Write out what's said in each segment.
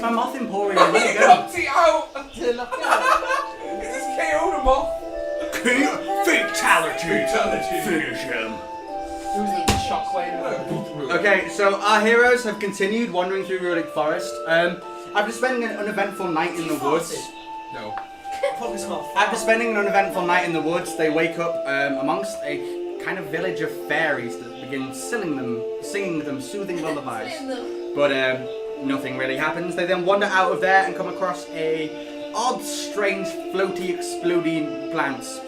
my moth emporium. There you go. Knocked it out! To knock it out. It just KO'd him off. Fatality. Finish him. Who's the shockwave? Okay, so our heroes have continued wandering through Rudic Forest. After spending an uneventful night in the woods. No. After spending an uneventful night in the woods, they wake up amongst a kind of village of fairies that begin singing them soothing lullabies. But nothing really happens. They then wander out of there and come across a odd, strange, floaty, exploding plants,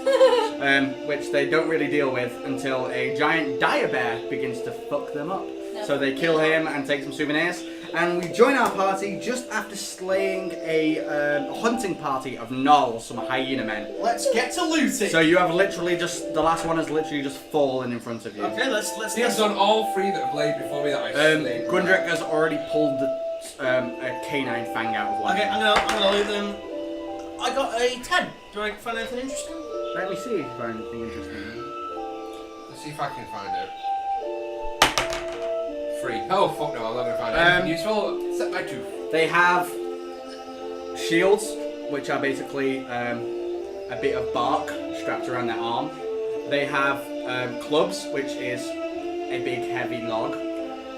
which they don't really deal with until a giant dire bear begins to fuck them up. So they kill him and take some souvenirs. And we join our party just after slaying a hunting party of gnolls, some hyena men. Let's get to looting. So you have literally just, the last one has literally just fallen in front of you. Okay, let's He's done all three that have laid before me that I slayed. Gundrick has already pulled a canine fang out of one. Okay, I'm gonna loot them. I got a 10. Do I find anything interesting? Let me see if you find anything interesting. Let's see if I can find it. 3. Oh fuck no, I'm not gonna find anything useful. Except my tooth. They have shields, which are basically a bit of bark strapped around their arm. They have clubs, which is a big heavy log.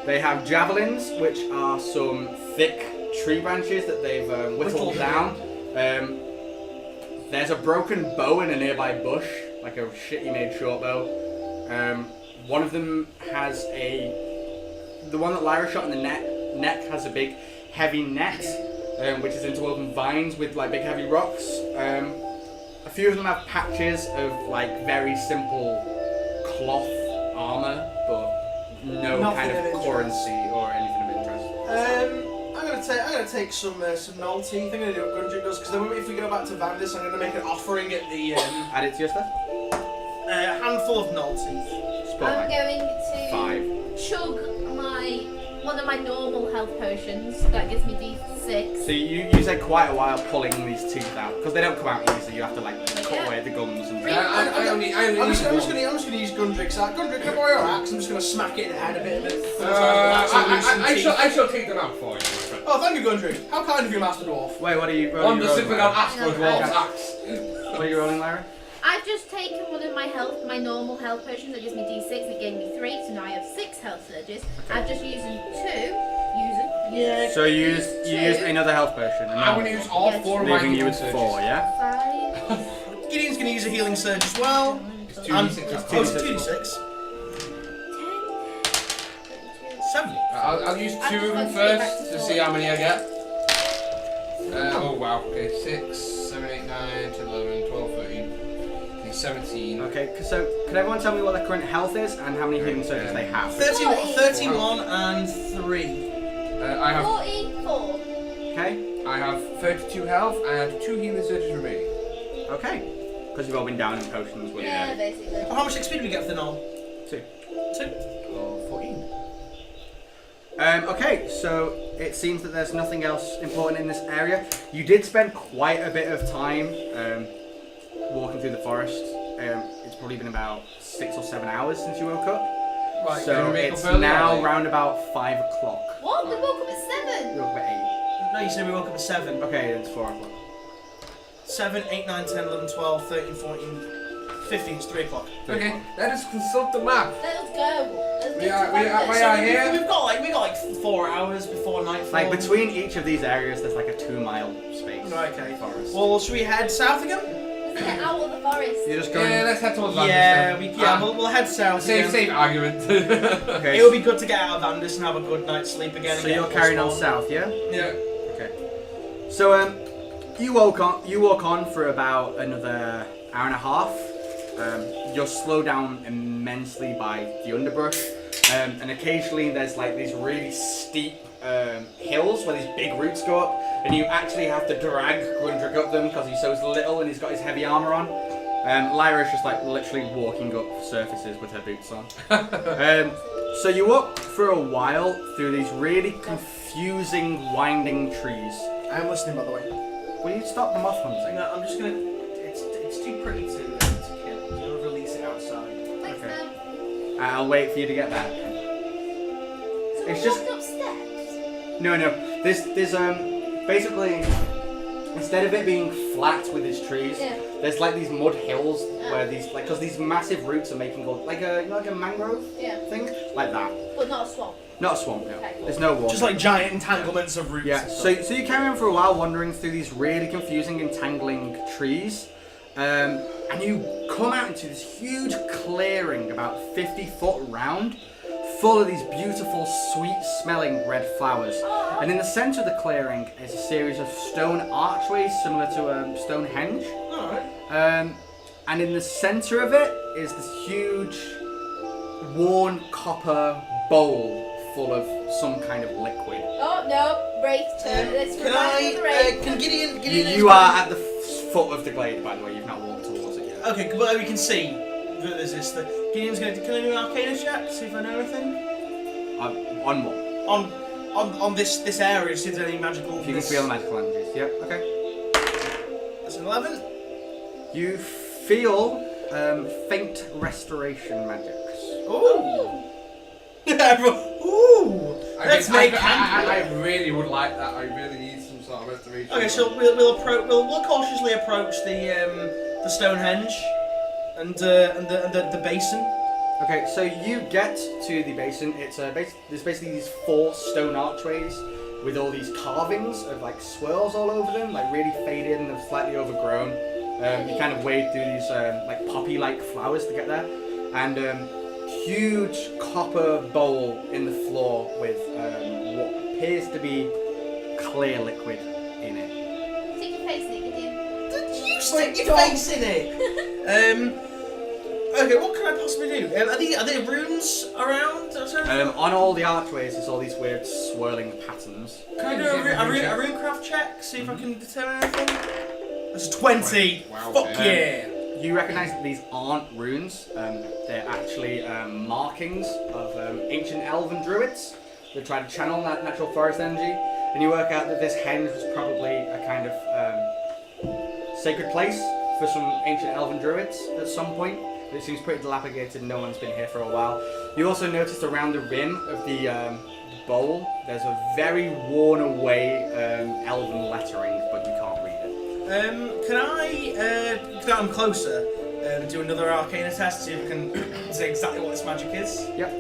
They have javelins, which are some thick tree branches that they've whittled down. There's a broken bow in a nearby bush, like a shitty made short bow. One of them has the one that Lyra shot in the neck has a big heavy net, which is interwoven vines with like big heavy rocks. A few of them have patches of like very simple cloth armor, but no kind of currency or anything of interest. I'm gonna take some null teeth. I'm gonna do what Gundrick does because then if we go back to Vandus, I'm gonna make an offering at the Add it to your stuff. a handful of null teeth. I'm going to 5. chug one of my normal health potions. That gives me D6. So you take quite a while pulling these teeth out because they don't come out easy. You have to like cut away the gums and. I'm just gonna use Gundrick's axe. Gundrick, can I borrow your axe? I'm just gonna smack it in the head a bit. I shall take them out for you, my friend. Oh, thank you, Gundrick. How kind of you, Master Dwarf. Wait, what are you? On the sipping on Astro Dwarf's axe. What are you rolling, Lyra? I've just taken one of my normal health potions that gives me D6. It gave me 3, so now I have 6 health surges. I've just used 2. Yeah. So you used another health potion. And I'm gonna use all 4 of my leaving you healing with surges. 4, yeah? 5. Gideon's gonna use a healing surge as well. It's 2d6. Oh, it's 2d6. 7. I'll use 2 of them first to see how many I get. Oh wow, okay, 6, 7, 8, 9, 10, 11, 12, 13, 17. Okay, so can everyone tell me what their current health is and how many healing surges they have? 31 and 3. I have 44. Okay. I have 32 health and 2 healing surges remaining. Okay. Because you've all been down in potions, wouldn't Yeah, you? basically. How much XP do we get for the null? 2. 2. Oh, 14. Okay, so it seems that there's nothing else important in this area. You did spend quite a bit of time walking through the forest. It's probably been about 6 or 7 hours since you woke up. Right. So it's now round about 5 o'clock. What? We woke up at 7. You woke up at 8. No, you said we woke up at 7. Okay, it's 4 o'clock. 7, 8, 9, 10, 11, 12, 13, 14, 15. It's 3 o'clock. Okay, let us consult the map. Let's go. Let's We get are to Vandus. here. We've got like 4 hours before nightfall. Like between each of these areas, there's like a 2-mile space. Right, okay. Forest. Well, should we head south again? Let's get out of the forest. You're just going. Yeah, let's head towards Vandus Yeah, then. we'll head south again. Save argument. Okay. It would be good to get out of Vandus and have a good night's sleep again. So and you're get carrying on plus south, yeah? Yeah. Okay. So you walk on for about another hour and a half. You're slowed down immensely by the underbrush, and occasionally there's like these really steep hills where these big roots go up, and you actually have to drag Gundrick up them because he's so little and he's got his heavy armor on. Lyra's just like literally walking up surfaces with her boots on. So you walk for a while through these really confusing, winding trees. I'm listening, by the way. Will you stop the moth hunting? No, I'm just gonna. It's too pretty to kill. I'm gonna release it outside. Thanks, Okay. man. I'll wait for you to get back. So It's we just- walked up steps. No. There's basically, instead of it being flat with its trees, there's like these mud hills where these, like, because these massive roots are making like a, you know, like a mangrove thing, like that. But not a swamp. Not a swamp, no. Okay. There's no water. Just like giant entanglements of roots. Yeah. So you carry on for a while, wandering through these really confusing, entangling trees, and you come out into this huge clearing about 50 foot round, full of these beautiful, sweet-smelling red flowers. And in the centre of the clearing is a series of stone archways similar to Stonehenge. Alright. And in the centre of it is this huge, worn copper bowl full of some kind of liquid. Oh no, Wraith turn. Let's Can remind the Wraith. can Gideon You are at the foot of the glade, by the way. You've not walked towards it yet. Okay, well we can see that there's this. Gideon's going to. Can I do an Arcana check? See if I know anything. On what? On this area. See if there's any magical. If you can feel the magical energies. Yep. Okay. That's an 11. You feel faint restoration magics. Ooh. Ooh. Let's make. I really would like that. I really need some sort of restoration. Okay, so we'll cautiously approach the Stonehenge and the basin. Okay, so you get to the basin. It's there's basically these 4 stone archways with all these carvings of like swirls all over them, like really faded and slightly overgrown. You kind of wade through these like poppy-like flowers to get there, and huge copper bowl in the floor with what appears to be clear liquid in it. Stick your face in it, Gideon. Did you stick your face in it? Okay, what can I possibly do? Are there runes around? On all the archways, there's all these weird swirling patterns. Can I do a runecraft check? See if I can determine anything? That's 20. Wow, Fuck yeah. You recognise that these aren't runes. They're actually markings of ancient elven druids that try to channel that natural forest energy. And you work out that this henge was probably a kind of sacred place for some ancient elven druids at some point. But it seems pretty dilapidated. No one's been here for a while. You also noticed around the rim of the bowl, there's a very worn away elven lettering, but you can't read it. Can I, now I'm closer, do another Arcana test, see if I can say exactly what this magic is? Yep.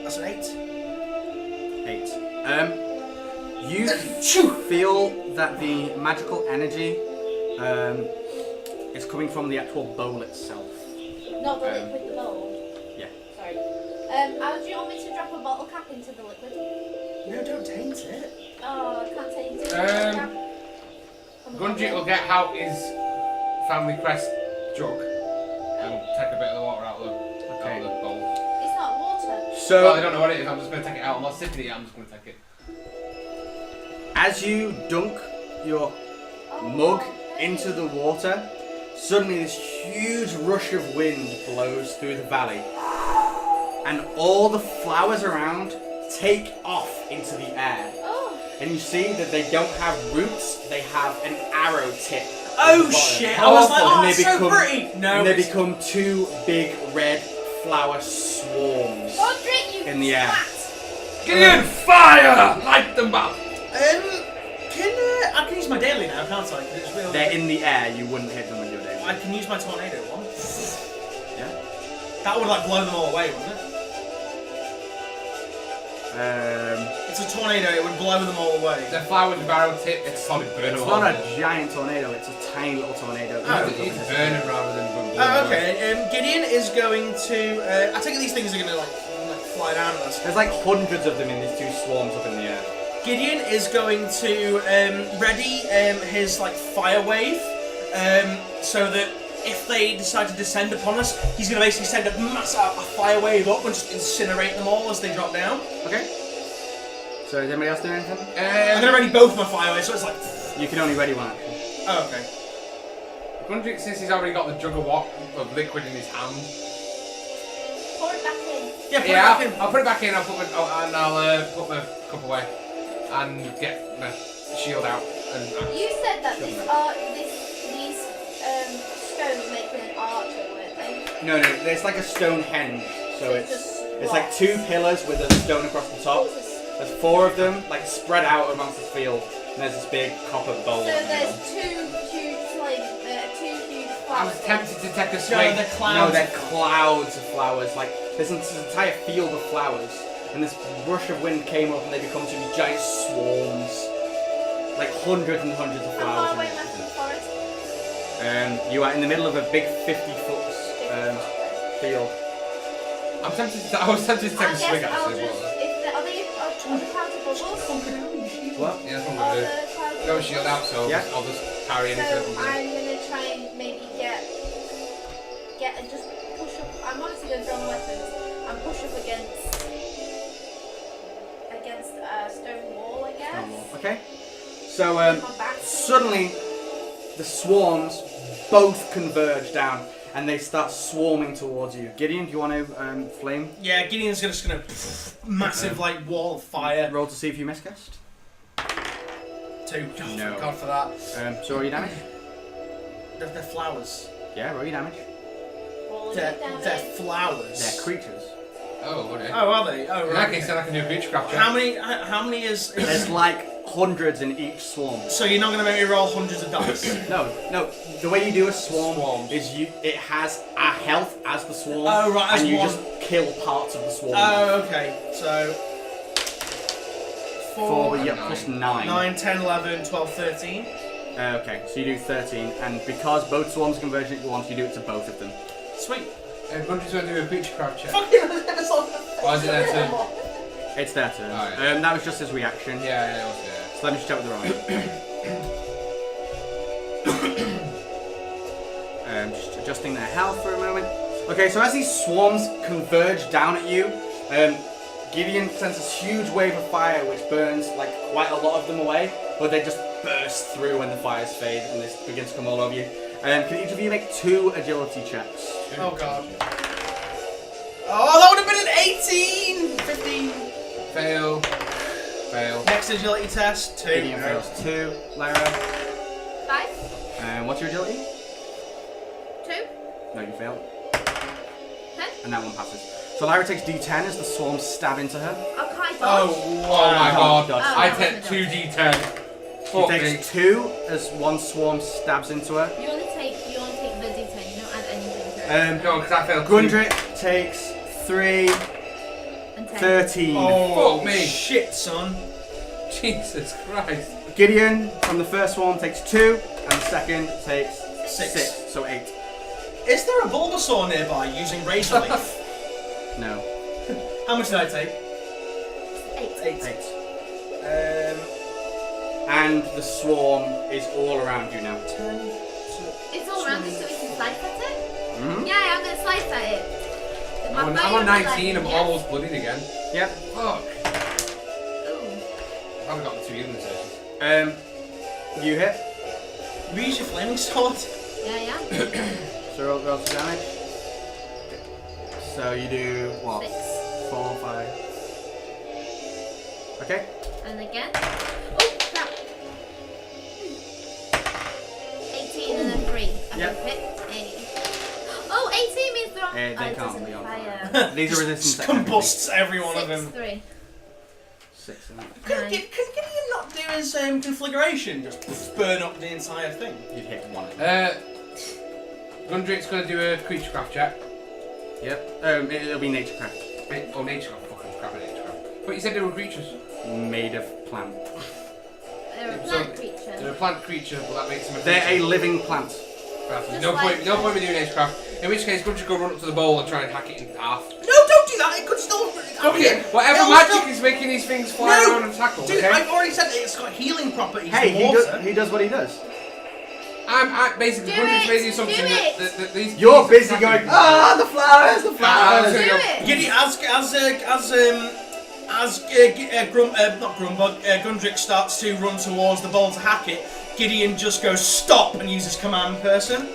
That's an 8. 8. You feel that the magical energy is coming from the actual bowl itself. Not the liquid, the bowl. Yeah. Sorry. How do you want me to drop a bottle cap into the liquid? No, don't taint it. Oh, I can't taint it. Gunjit will get out his family crest jug and take a bit of the water out of the bowl. It's not water. So, Well, I don't know what it is. I'm just going to take it out. I'm not sipping it. I'm just going to take it. as you dunk your mug into the water, suddenly this huge rush of wind blows through the valley, and all the flowers around take off into the air. And you see that they don't have roots, they have an arrow tip. Oh shit! I was like, oh, and it's so pretty! No. And they become 2 big red flower swarms in the air. Gideon, fire! Light them up! I can use my daily now, can't I? 'Cause it's real. They're in the air, you wouldn't hit them with your daily. I can use my tornado one. Yeah. That would like blow them all away, wouldn't it? It's a tornado, it would blow them all away. The flower with barrel tip, it's probably burn them It's all. not a giant tornado, it's a tiny little tornado. It's burning rather than blowing. Okay, Gideon is going to... I think these things are going to like fly down at us. There's like hundreds of them in these 2 swarms up in the air. Gideon is going to ready his like fire wave, so that if they decide to descend upon us, he's going to basically send a fire wave up and just incinerate them all as they drop down. Okay. So is anybody else doing anything? I'm going to ready both my fire waves, so it's like... You can only ready one action. Oh, okay. Gundrick, since he's already got the jug of liquid in his hand. Pour it back in. Yeah, put it back in. I'll put it back in. I'll put my cup away and get my shield out. And You said that these stones making an arch, weren't they? No, it's like a Stonehenge. So it's like 2 pillars with a stone across the top. There's 4 of them, like spread out amongst the field, and there's this big copper bowl. So there's 2 huge I was flowers. tempted to take a No, swing. they're No, clouds. they're clouds of flowers. Like there's an entire field of flowers, and this rush of wind came up, and they become two giant swarms, like hundreds and hundreds of How flowers. far away in am I it. from the forest? You are in the middle of a big 50-foot field. I was tempted to take a I swing guess I'll actually. just. Are the clouds of bubbles? What? Yeah, that's what I'm Are gonna the do. clouds Go of shield bubbles? out, so Yeah. I'll just carry So anything. I'm gonna try and maybe get and just push up. I'm honestly going to throw my weapons and push up against a stone wall, I guess. Okay. So With my back to the suddenly the swarms both converge down, and they start swarming towards you. Gideon, do you want to flame? Yeah, Gideon's just gonna massive like wall of fire. Roll to see if you miscast. 2. Oh, No. thank God for that. So roll your damage. They're flowers. Yeah, roll your damage. wall of They're damage. flowers. They're creatures. Oh, okay. Oh, are they? Oh, In right. that case, then I can do a beechcraft check. How many is? There's like hundreds in each swarm. So you're not gonna make me roll hundreds of dice? No. The way you do a swarm Swarms. is it has a health as the swarm. Oh, right, as and you one. just kill parts of the swarm. Oh, okay. So 4, but you get plus 9. 9, 10, 11, 12, 13. Okay, so you do 13, and because both swarms converge at once, you do it to both of them. Sweet. Gundry's going to do a beechcraft check. Fucking it's all- Why is it their turn? It's their turn. Alright. That was just his reaction. Yeah, it was, So let me just check with the roll. Just adjusting their health for a moment. Okay, so as these swarms converge down at you, Gideon sends this huge wave of fire which burns like quite a lot of them away, but they just burst through when the fires fade and this begins to come all over you. Can each of you make 2 agility checks? Oh god. Oh, that would have been an 18! 15. Fail. Fail. Next agility test, 2. Gideon fails 2. Lyra, 5, what's your agility? 2, No, you failed. 10. And that one passes. So Lyra takes D10 as the swarms stab into her. Oh, can I dodge? Oh, Oh my god. Dodge. Oh. I take 2d10. She Fuck me. takes 2 as one swarm stabs into her. You only take the D10. You don't add anything to it. No, because I failed 2. Gundrick takes 3, And 10. 13. Oh, Fuck me. shit, son. Jesus Christ. Gideon from the first swarm takes 2, and the second takes 6. 6, so 8. Is there a Bulbasaur nearby using Razor Leaf? No, How much did I take? 8. 8. 8. And the swarm is all around you now. 10. It's all around us so we can slice at it? Mm-hmm. Yeah, I'm going to slice at it. With my I'm fire on 19, I'm weapon, almost bloodied again. Yep. Fuck. yes. Ooh. I haven't got the 2 healing sessions. You hit. You use your flaming sword? Yeah. So roll some damage. So you do what? 6. 4, 5. Okay. And again. Oh, crap. 18 and a 3. I Yep. hit 8. Oh, 18 means they're on. They it can't doesn't be on fire. These are resistant Just to everything. combusts every one of 6, them. 3. 6 and that. Can Gideon not do his conflagration? Just burn up the entire thing. You'd hit 1 of them. Gundrick's going to do a creaturecraft check. Yep. It'll be naturecraft. Oh, naturecraft. Fucking crap at naturecraft. But you said they were creatures. Made of plant. They're a So, plant They're creature. a plant creature, but that makes them a They're a creature. living plant. Right, Just no like point. No point in doing naturecraft. In which case, Gundrick will run up to the bowl and try and hack it in half. No, don't do that. It could still. Okay. Whatever It'll magic still- is making these things fly No! around and tackle. Dude, Okay. I've already said that it's got healing properties. Hey, the he water. does what he does. I'm basically Do Gundrick's it! made the assumption Do it! that these. You're these busy attacking- going, ah, the flowers, the I'm flowers. gonna Do go- it! Gideon, Gundrick starts to run towards the bowl to hack it, Gideon just goes stop and uses command person.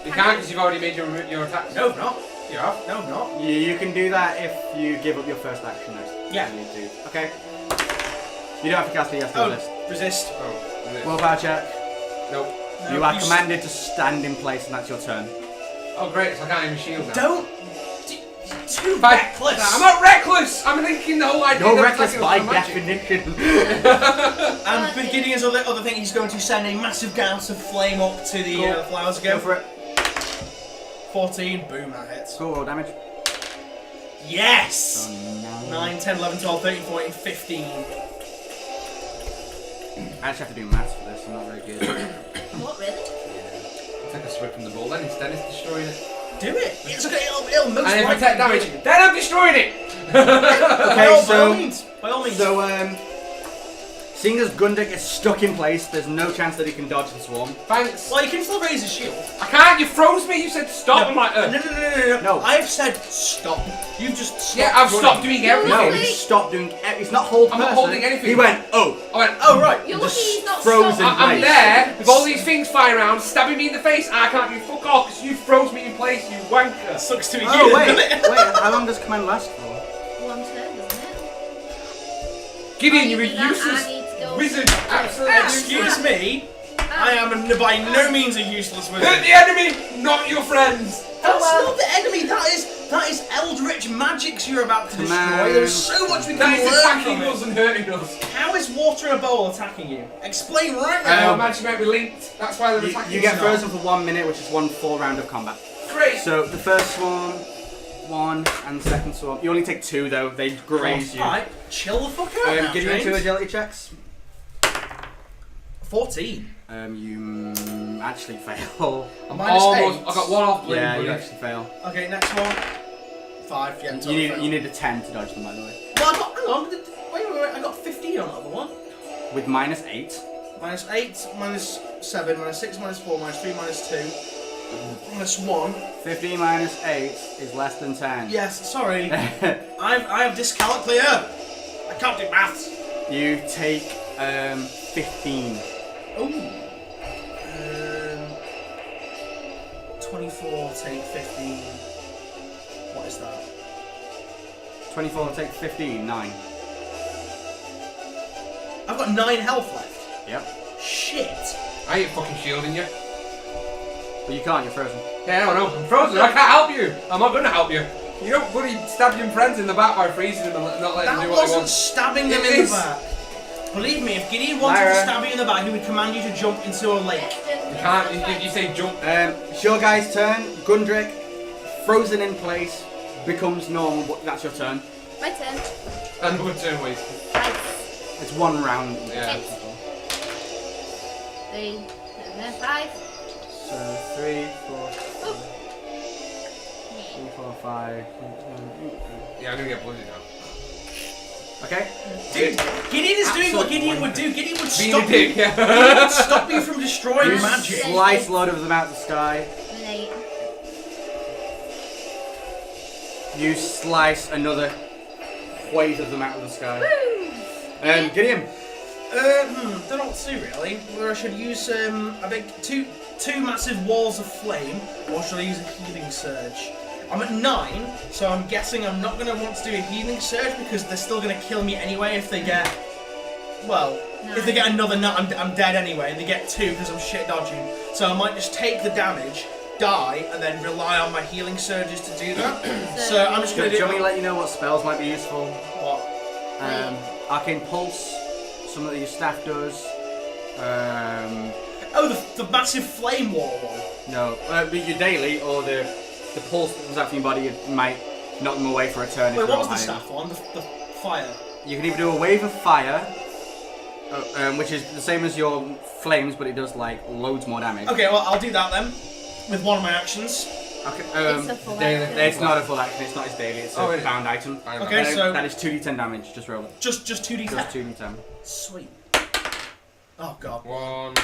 You can't because you've already made your attacks. No, I'm not. You have. No, I'm not. You can do that if you give up your first action next. Yeah. You do. Okay. You don't have to cast it, you have to Oh, resist. resist. Oh. Willpower check. Nope. No, You are you commanded to stand in place and that's your turn. Oh great, so I can't even shield now. Don't. too reckless. I'm not reckless. I'm thinking the whole idea. You're reckless by definition. And beginning his other thing, he's going to send a massive gout of flame up to the flowers again. Go for it. 14, boom, that hits. Cool, roll damage. Yes! Oh, no. 9, 10, 11, 12, 13, 14, 15. I actually have to do maths for this, I'm not very good. What, really? Take a swig from the bowl, then instead it's destroying it. Do it! It's okay, it'll most And if I likely take damage, do it. then I'm destroying it! Okay, by all means. By all means. So, seeing as Gundek is stuck in place, there's no chance that he can dodge the swarm. Thanks. Well, you can still raise his shield. I can't, you froze me, you said stop. I'm like, No. I've said stop. You've just stopped. Yeah, I've running. stopped doing everything. No, Lovely. he stopped doing. He's not holding. I'm not holding anything. He went. Oh. I went, Oh, right. You're lucky he's not frozen. stopped. I'm there with all these things flying around, stabbing me in the face. I can't do fuck off because you froze me in place, you wanker. Sucks to be Oh you, wait, doesn't it? wait. How long does command last for? One turn, doesn't it? Gideon, you're a I useless need to go. wizard. Absolutely Excuse useless. me. I am by no means a useless Hurt wizard. the enemy, not your friends. That's not the enemy. That is eldritch magics you're about to destroy. Man. There's so much we That can is learn attacking from us it. and hurting us. How is water in a bowl attacking you? Explain right now. Magic might be linked. That's why they're attacking You get us. frozen for 1 minute, which is one full round of combat. Great. So the first swarm, 1, and the second swarm. You only take 2 though. They graze you. Alright, chill the fuck out now, Give you 2 James. agility checks. 14. You actually fail. I'm Minus almost. 8. I got one off. Yeah, bleeding, you buddy. actually fail. Okay, next one. 5. Yeah, You need a 10 to dodge them, by the way. Well, I got. Hang on. Wait. I got 15 on that other one. With minus 8. Minus 8, minus 7, minus 6, minus 4, minus 3, minus 2, minus 1. 15 minus 8 is less than 10. Yes, sorry. I have dyscalculia. I can't do maths. You take 15. Ooh. 24, take 15. What is that? 24 take 15, 9. I've got 9 health left. Yep. Shit. I ain't fucking shielding you. But you can't, you're frozen. Yeah, I don't know. I'm frozen. I can't help you. I'm not going to help you. You don't bloody stab your friends in the back by freezing them and not letting them That do what they wasn't want. stabbing them It in is. the back. Believe me, if Gideon wanted to Lyra. stab you in the back, he would command you to jump into a lake. You can't. You say jump. It's your guy's turn. Gundrick, frozen in place, becomes normal, but that's your turn. My turn. Another turn wasted. Nice. It's 1 round. Yeah. 3, 5. So 3, 4, Oh. 3, 4, 5. Yeah, I'm gonna get bloody now. Okay. Dude, Gideon is doing what Absolute Gideon would wanker. do. Gideon would Being stop a dick, you. yeah. Gideon would stop you from destroying You magic. slice a load of them out of the sky. An 8. You slice another wave of them out of the sky. Woo! Gideon. Don't know what to do really. Whether I should use a big two massive walls of flame, or should I use a healing surge? I'm at 9, so I'm guessing I'm not going to want to do a healing surge because they're still going to kill me anyway if they get. Well, if they get another nut, I'm dead anyway, and they get 2 because I'm shit dodging. So I might just take the damage, die, and then rely on my healing surges to do that. So I'm just Do going to you do. want me to let you know what spells might be useful? What? Arcane Pulse, some that your staff does. Oh, the massive flame wall one. No, but your daily or the pulse that comes out from your body it might knock them away for a turn. Wait, if what you're was the high. staff one? The fire. You can either do a wave of fire, which is the same as your flames, but it does like loads more damage. Okay, well I'll do that then, with one of my actions. Okay. It's a full daily. action. It's not a full action. It's not his daily. It's Oh, a it is. bound item. Okay, so that is 2d10 damage. Just roll it. just 2d10. Just 2d10. Sweet. Oh god. 1.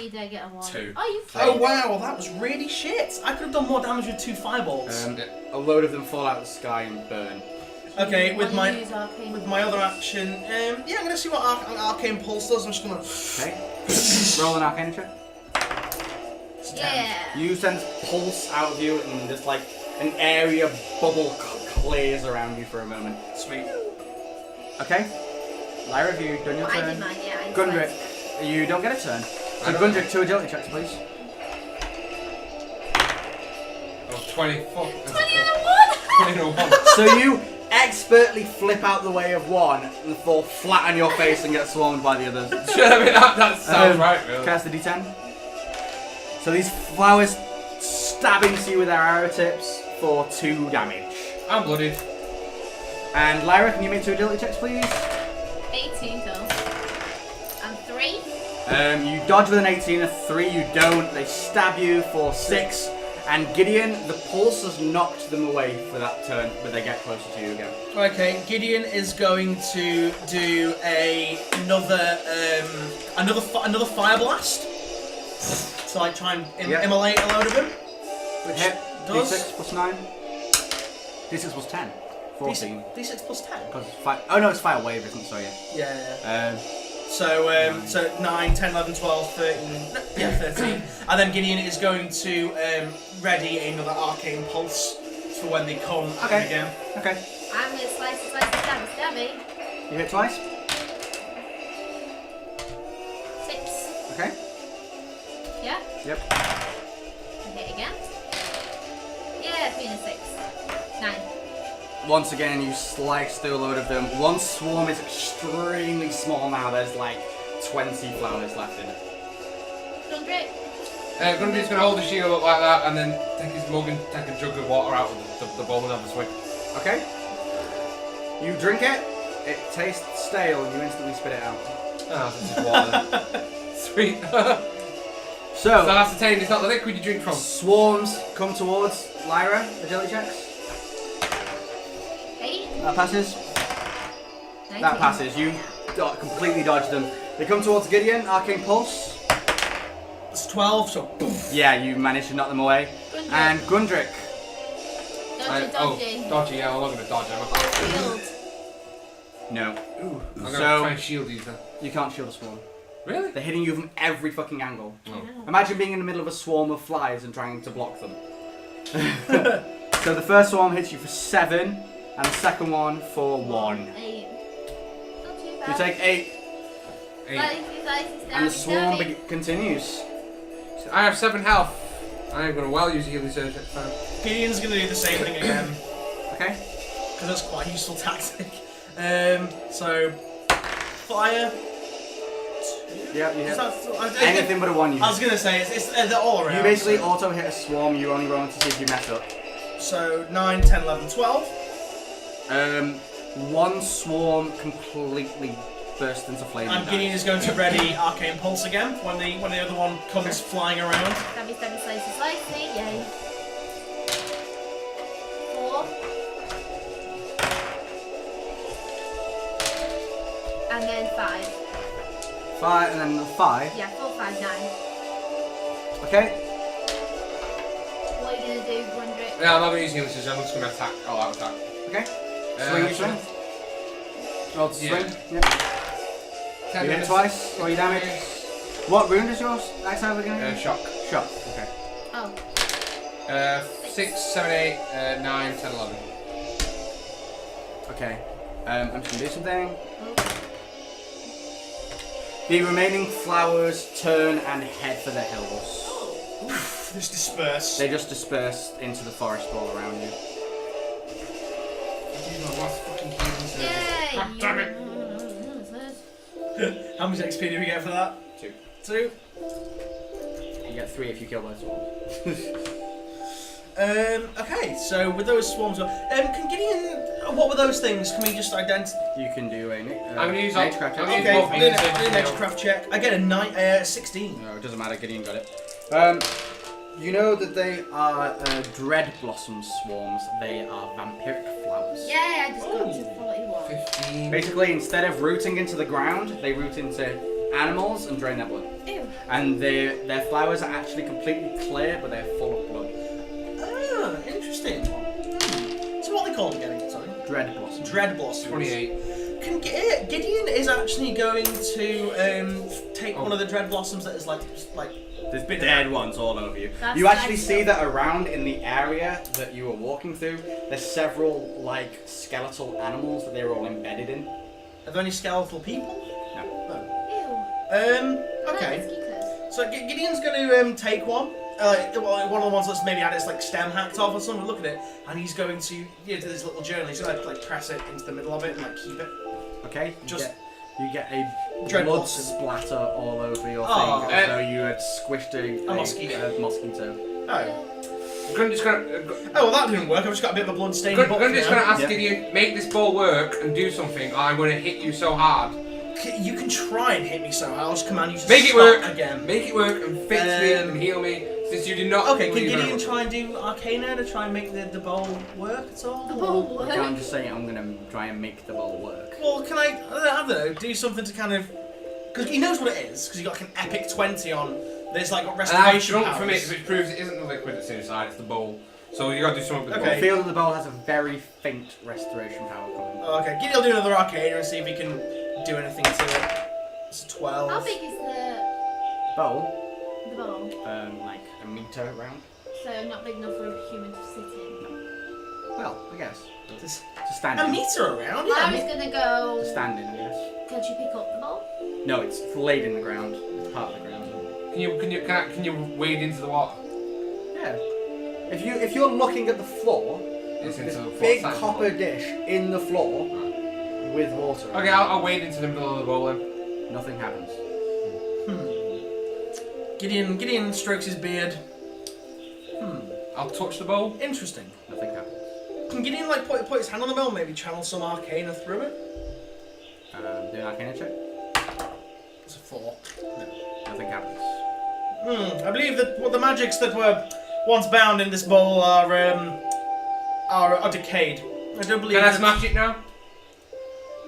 You did get a 1. 2. Oh, you Oh failed. wow, well, that was really shit. I could have done more damage with 2 fireballs. A load of them fall out of the sky and burn. Okay, with Wanna my use arcane with my other action, yeah, I'm gonna see what Arcane Pulse does. I'm just gonna. Okay. Roll an Arcane check. Yeah. You sense pulse out of you, and just like an area bubble clears around you for a moment. Sweet. Okay. Lyra, have you done your Well, I turn? did mine, yeah. I Gundrick, sliced. you don't get a turn. So I don't- Gundrick, 2 agility checks, please. Oh, 20. Fuck. 20 and a 1! So you expertly flip out the way of one and fall flat on your face and get swarmed by the others. That sounds right, really. Cast the D10. So these flowers stab into you with their arrow tips for 2 damage. I'm bloodied. And Lyra, can you make 2 agility checks, please? 18 total. And 3. You dodge with an 18, a 3 you don't. They stab you for 6. And Gideon, the pulse has knocked them away for that turn, but they get closer to you again. Okay, Gideon is going to do another fire blast. So I try and immolate a load of them. Which Hit. does D6 plus 9. D6 plus 10. 14. D6 plus 10. Because it's fire. Oh no, it's fire wave, isn't it? So yeah. Yeah. So 9, 10, 11, 12, 13. Yeah, 13. And then Gideon is going to ready another arcane pulse for when they come again. Okay. I'm going to slice, stabby. You hit twice. 6. Okay. Yeah? Yep. And hit again. Yeah, 3 and a 6. 9. Once again, you slice through a load of them. One swarm is extremely small now. There's like 20 flowers left in it. Gundrick. Grundy's going to hold the shield up like that and then take his mug and take a jug of water out of the bowl and have a swig. Okay. You drink it. It tastes stale. You instantly spit it out. Ah, this is water. Sweet. So ascertained it's not the liquid you drink from. Swarms come towards Lyra. Agility checks. 8. That passes. 19. That passes. You completely dodge them. They come towards Gideon. Arcane Pulse. It's 12, so poof. Yeah, you managed to knock them away. Gundrick. And Gundrick. Dodgy. Dodgy, yeah, I'm not going to dodge him. Shield. No. Ooh, I'm going to So- try and shield these then. You can't shield a swarm. Really? They're hitting you from every fucking angle. Oh. Imagine being in the middle of a swarm of flies and trying to block them. So the first swarm hits you for 7, and the second one for 1. 8. Not too You bad. take 8, 8. and the swarm continues. So I have 7 health. I am going to well use a healing surge next time. Gideon's going to do the same thing again. Okay. Because that's quite a useful tactic. So, fire. 2. Yeah, you hit. Anything. Anything but a 1 you I was hit. going to say, they're all around. You basically so. auto hit a swarm, you only roll to see if you mess up. So, 9, 10, 11, 12. One swarm completely burst into flames. And Gideon is going to ready Arcane Pulse again when the other one comes flying around. Stabby, slicey. Yay. 4. And then 5. 5, and then 5. Yeah, 4, 5, 9. Okay. What are you going to do, Gundrick? Yeah, I'm not going to use healing surge, I'm just going to attack. All out attack. Okay. Swing your strength. Roll to swing. Yep. 10 You hit minutes. twice. Roll your damage. What rune is yours? Next time again? Shock. Shock. Okay. Oh. 6, 7, 8, 9, 10, 11. Okay. I'm just gonna do something. Oh. The remaining flowers turn and head for the hills. Just disperse. They just disperse into the forest all around you. Yay! God damn it. How much XP do we get for that? 2. 2. You get 3 if you kill both swarms. Okay, so with those swarms, can Gideon? What were those things? Can we just identify? You can do a I'm gonna use nature craft check. I'm gonna use Okay, both do healing an surges. nature craft check. I get a 16. No, it doesn't matter. Gideon got it. You know that they are dread blossom swarms. They are vampiric flowers. Yay, I just got to 41. 15. Basically, instead of rooting into the ground, they root into animals and drain their blood. Ew. And their flowers are actually completely clear, but they're full of blood. Ah, interesting. So what are they called again? Sorry. Dread blossom. Dread blossoms. 28. Gideon is actually going to take one of the dread blossoms that is just like There's dead ones all over you. That's You actually nice see though. that around in the area that you were walking through, there's several like skeletal animals that they're all embedded in. Are there any skeletal people? No. Ew. Okay. Mosquitoes. So Gideon's going to take one one of the ones that's maybe had its like stem hacked off or something. Look at it, and he's going to do this little journal. He's going to like press it into the middle of it and like keep it. Okay. You get a Dread blood blossom. splatter all over your Oh. thing, as though you had squished a mosquito. mosquito. Oh. Grundy's gonna. Oh well, that didn't work. I've just got a bit of a blood stain. Grundy's gonna ask Yeah. Gideon, make this ball work and do something, or I'm gonna hit you so hard. You can try and hit me so hard. I'll just command you to Make it stop work again. Make it work and fix me and heal me. Since you did not. Okay, can believe Gideon it. try and do Arcana to try and make the bowl work at all? The ball You work. can't just say I'm gonna try and make the ball work. Well, can I don't know, do something to kind of... Because he knows what it is, because he got like an epic 20 on... There's like And I've restoration drunk powers. from it, which proves it isn't the liquid that's inside, it's the bowl. So you gotta do something with the Okay. I feel that the bowl has a very faint restoration power coming. Oh, okay, Gideon will do another Arcana and see if he can do anything to it. It's a 12. How big is the Bowl, bowl? like a meter round. So not big enough for a human to sit in. Well, I guess. Just To stand a in. meter around? Larry's Yeah. gonna go. To stand in, I guess. Could you pick up the bowl? No, it's laid in the ground. It's part of the ground. Can you wade into the water? Yeah. If you're looking at the floor, It's this into a big flat sand copper bowl. dish in the floor with water. Okay, I'll wade into the middle of the bowl then. Nothing happens. Gideon strokes his beard. I'll touch the bowl. Interesting. Nothing happens. Can Gideon like put his hand on the bell, maybe channel some Arcana through it? Do an Arcana check. It's a 4. Nothing happens. I believe that the magics that were once bound in this bowl are decayed. I don't believe. Can I that- smash it now?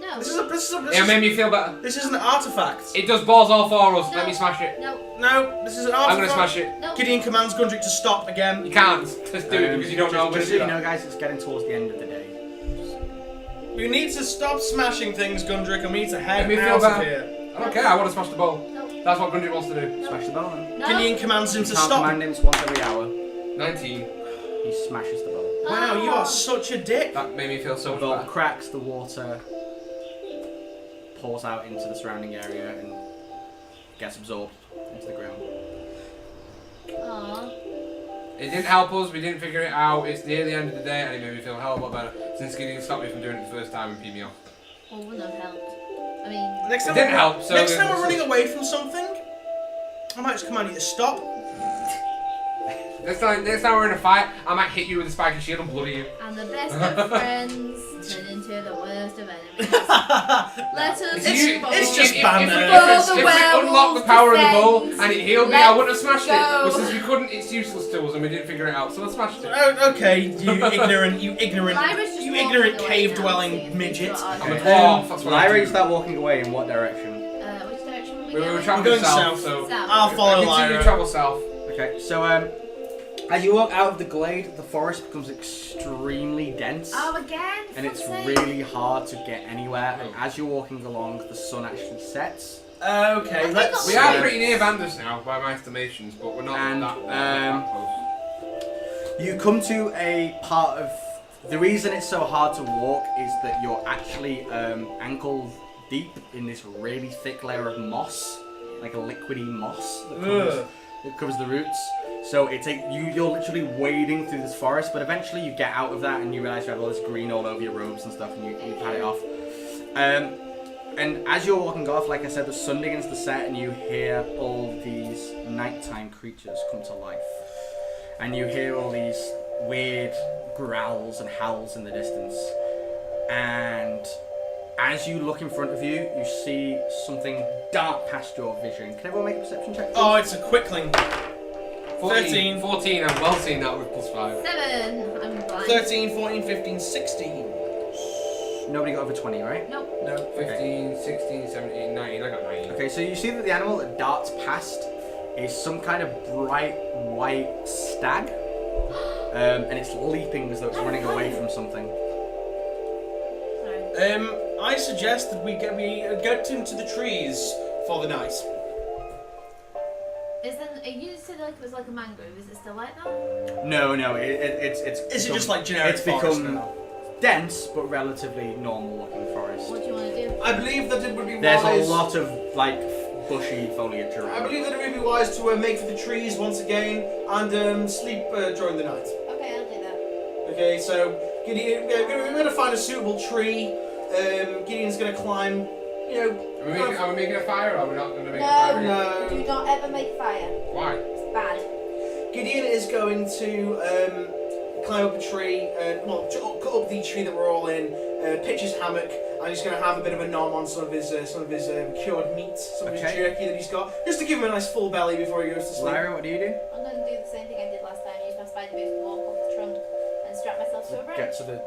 No. This is It made me feel better. this is an artifact. It does balls all for us. No. Let me smash it. No. No, this is an artifact. I'm gonna smash it. No. Gideon commands Gundrick to stop again. You can't. Just do it because you don't know I'm gonna Just so do you know, that. guys, it's getting towards the end of the day. We need to stop smashing things, Gundrick, and we need to head Let me feel out of better. here. I don't care. I want to smash the bowl. No. That's what Grundy wants to do. Smash the bowl then. No. Gideon commands him You to can't stop. command him, it's once every hour. 19. He smashes the bowl. Wow, you Oh. are such a dick. That made me feel so The much bowl better. cracks, the water pours out into the surrounding area and gets absorbed into the ground. Aw. It didn't help us. We didn't figure it out. It's near the end of the day, and it made me feel a hell of a lot better. Since Gideon stopped me from doing it the first time and peed me off. Well, wouldn't have helped. I mean. Next It time, didn't help. So next time we're running away from something, I might just command you to stop. Next time we're in a fight, I might hit you with a spiky shield and bloody you. And the best of friends turn into the worst of enemies. Let us It's just if banter. we unlocked the power of the bowl and it healed me, I wouldn't have smashed it. go. But since we couldn't, it's useless to us and we didn't figure it out, so let's smash it. Oh, okay, you Lyra's just ignorant walking away cave-dwelling now, so midget. it's I'm a not dwarf, that's what I Lyra, do. you start walking away in what direction? Which direction We were were going? traveling going south, south. so South. I'll follow continue to Lyra. travel south. Okay, so as you walk out of the glade, the forest becomes extremely dense. Oh, again? And it's Fuck's sake. really hard to get anywhere. And as you're walking along, the sun actually sets. Okay, let's. We are pretty near Vandus now, by my estimations, but we're not And, that close. You come to a part of. The reason it's so hard to walk is that you're actually ankle deep in this really thick layer of moss, like a liquidy moss that covers the roots. So you're literally wading through this forest, but eventually you get out of that and you realise you have all this green all over your robes and stuff, and you pat it off. And as you're walking off, like I said, the sun begins to set, and you hear all these nighttime creatures come to life. And you hear all these weird growls and howls in the distance. And as you look in front of you, you see something dart past your vision. Can everyone make a perception check? Oh, it's a quickling. 13. 14, I'm well seen that with +5. 7. I'm blind. 13, 14, 15, 16. Nobody got over 20, right? Nope. No. 15, 16, 17, 19, I got 19. Okay, so you see that the animal that darts past is some kind of bright white stag. And it's leaping as though it's running away from something. Sorry. I suggest that we get into the trees for the night. You said like it was like a mangrove. Is it still like that? No, it's Is it just like generic It's forest become now? dense but relatively normal looking forest. What do you want to do? I believe that it would be There's wise. a lot of like bushy foliage I around. believe that it would be wise to make for the trees once again and sleep during the night. Okay, I'll do that. Okay, so Gideon, we're going to find a suitable tree. Gideon's going to climb. Are we making a fire or are we not going to make a fire? No. Do not ever make fire. Why? It's bad. Gideon is going to climb up a tree, cut up the tree that we're all in, pitch his hammock, and he's going to have a bit of a nom on some of his cured meat, some of his jerky that he's got, just to give him a nice full belly before he goes to sleep. Lyra, what do you do? I'm going to do the same thing I did last time. Use my spider boots to walk off the trunk and strap myself to a branch. Get to the.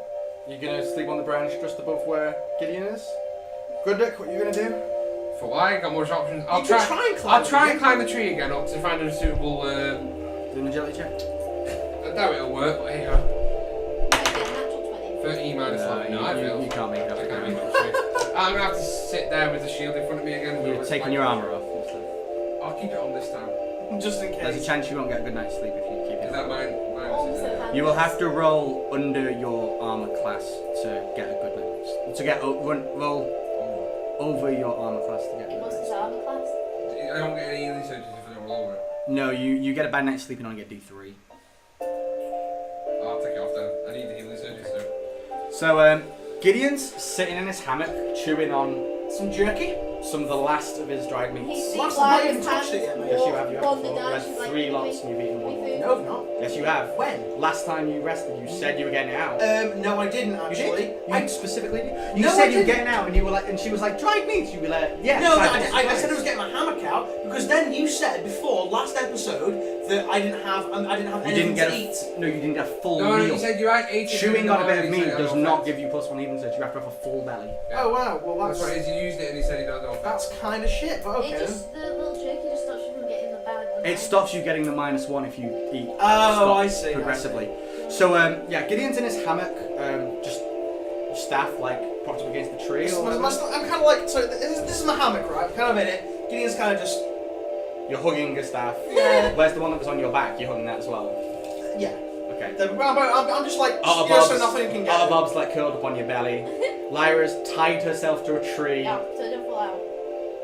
You're gonna sleep on the branch just above where Gideon is. Good, what are you gonna do? For why? Got more options. You can try and climb the tree again up to find a suitable. Do an agility check. I doubt it'll work, but here you go. Might be a natural 20. 13 minus 11. No, I failed. You can't make that. I can't make it. I'm gonna have to sit there with the shield in front of me again. You're taking your armour off and stuff. I'll keep it on this time. just in There's a case. chance you won't get a good night's sleep if you keep it. Is that mine? You will have to roll under your armor class to get a good night. To get roll over your armor class to get a good What's his night's armor class? I don't get any healing surges if I don't roll over it. sleep. No, you get a bad night's sleep and only get D3. I'll take it off then. I need the healing surges though. So Gideon's sitting in his hammock chewing on Some jerky? some of the last of his dried He meats. sees Last time I Lyra's haven't touched it yet, mate. Yes, you have. You have Wander before. down, There's she's like, 3 "Give lots me- and you've eaten give me one. food." No, I've not. Yes, you have. When? Last time you rested, you said you were getting out. No, I didn't You actually. did? You specifically did? You No, I said you were didn't. getting out, and you were like, and she was like, dried meats. You were like, yeah. No, tried I this said I was twice. getting my hammock out because then you said before last episode that I didn't have You anything didn't get to a eat. no. You didn't get a full No, meal. you said you had 8. Chewing on a bit of meat does not give you +1 even search. You have to have a full belly. Yeah. Oh wow, well That's what it is. You used it and he said he don't know. that's kind of shit, but okay. It just, the little jerky just stops you from getting the bad. It stops you getting the -1 if you eat. Oh, stop I see. Progressively. So yeah, Gideon's in his hammock, just staff like propped up against the tree. Or whatever. I'm kind of like, so this is my hammock, right? I'm kind of in it. Gideon's kind of just, You're hugging a staff. yeah, Where's the one that was on your back? You're hugging that as well. yeah. Okay. I'm just like, Otterbob's, so nothing can get. Otterbob's like curled up on your belly. Lyra's tied herself to a tree. Yeah, so I don't fall out.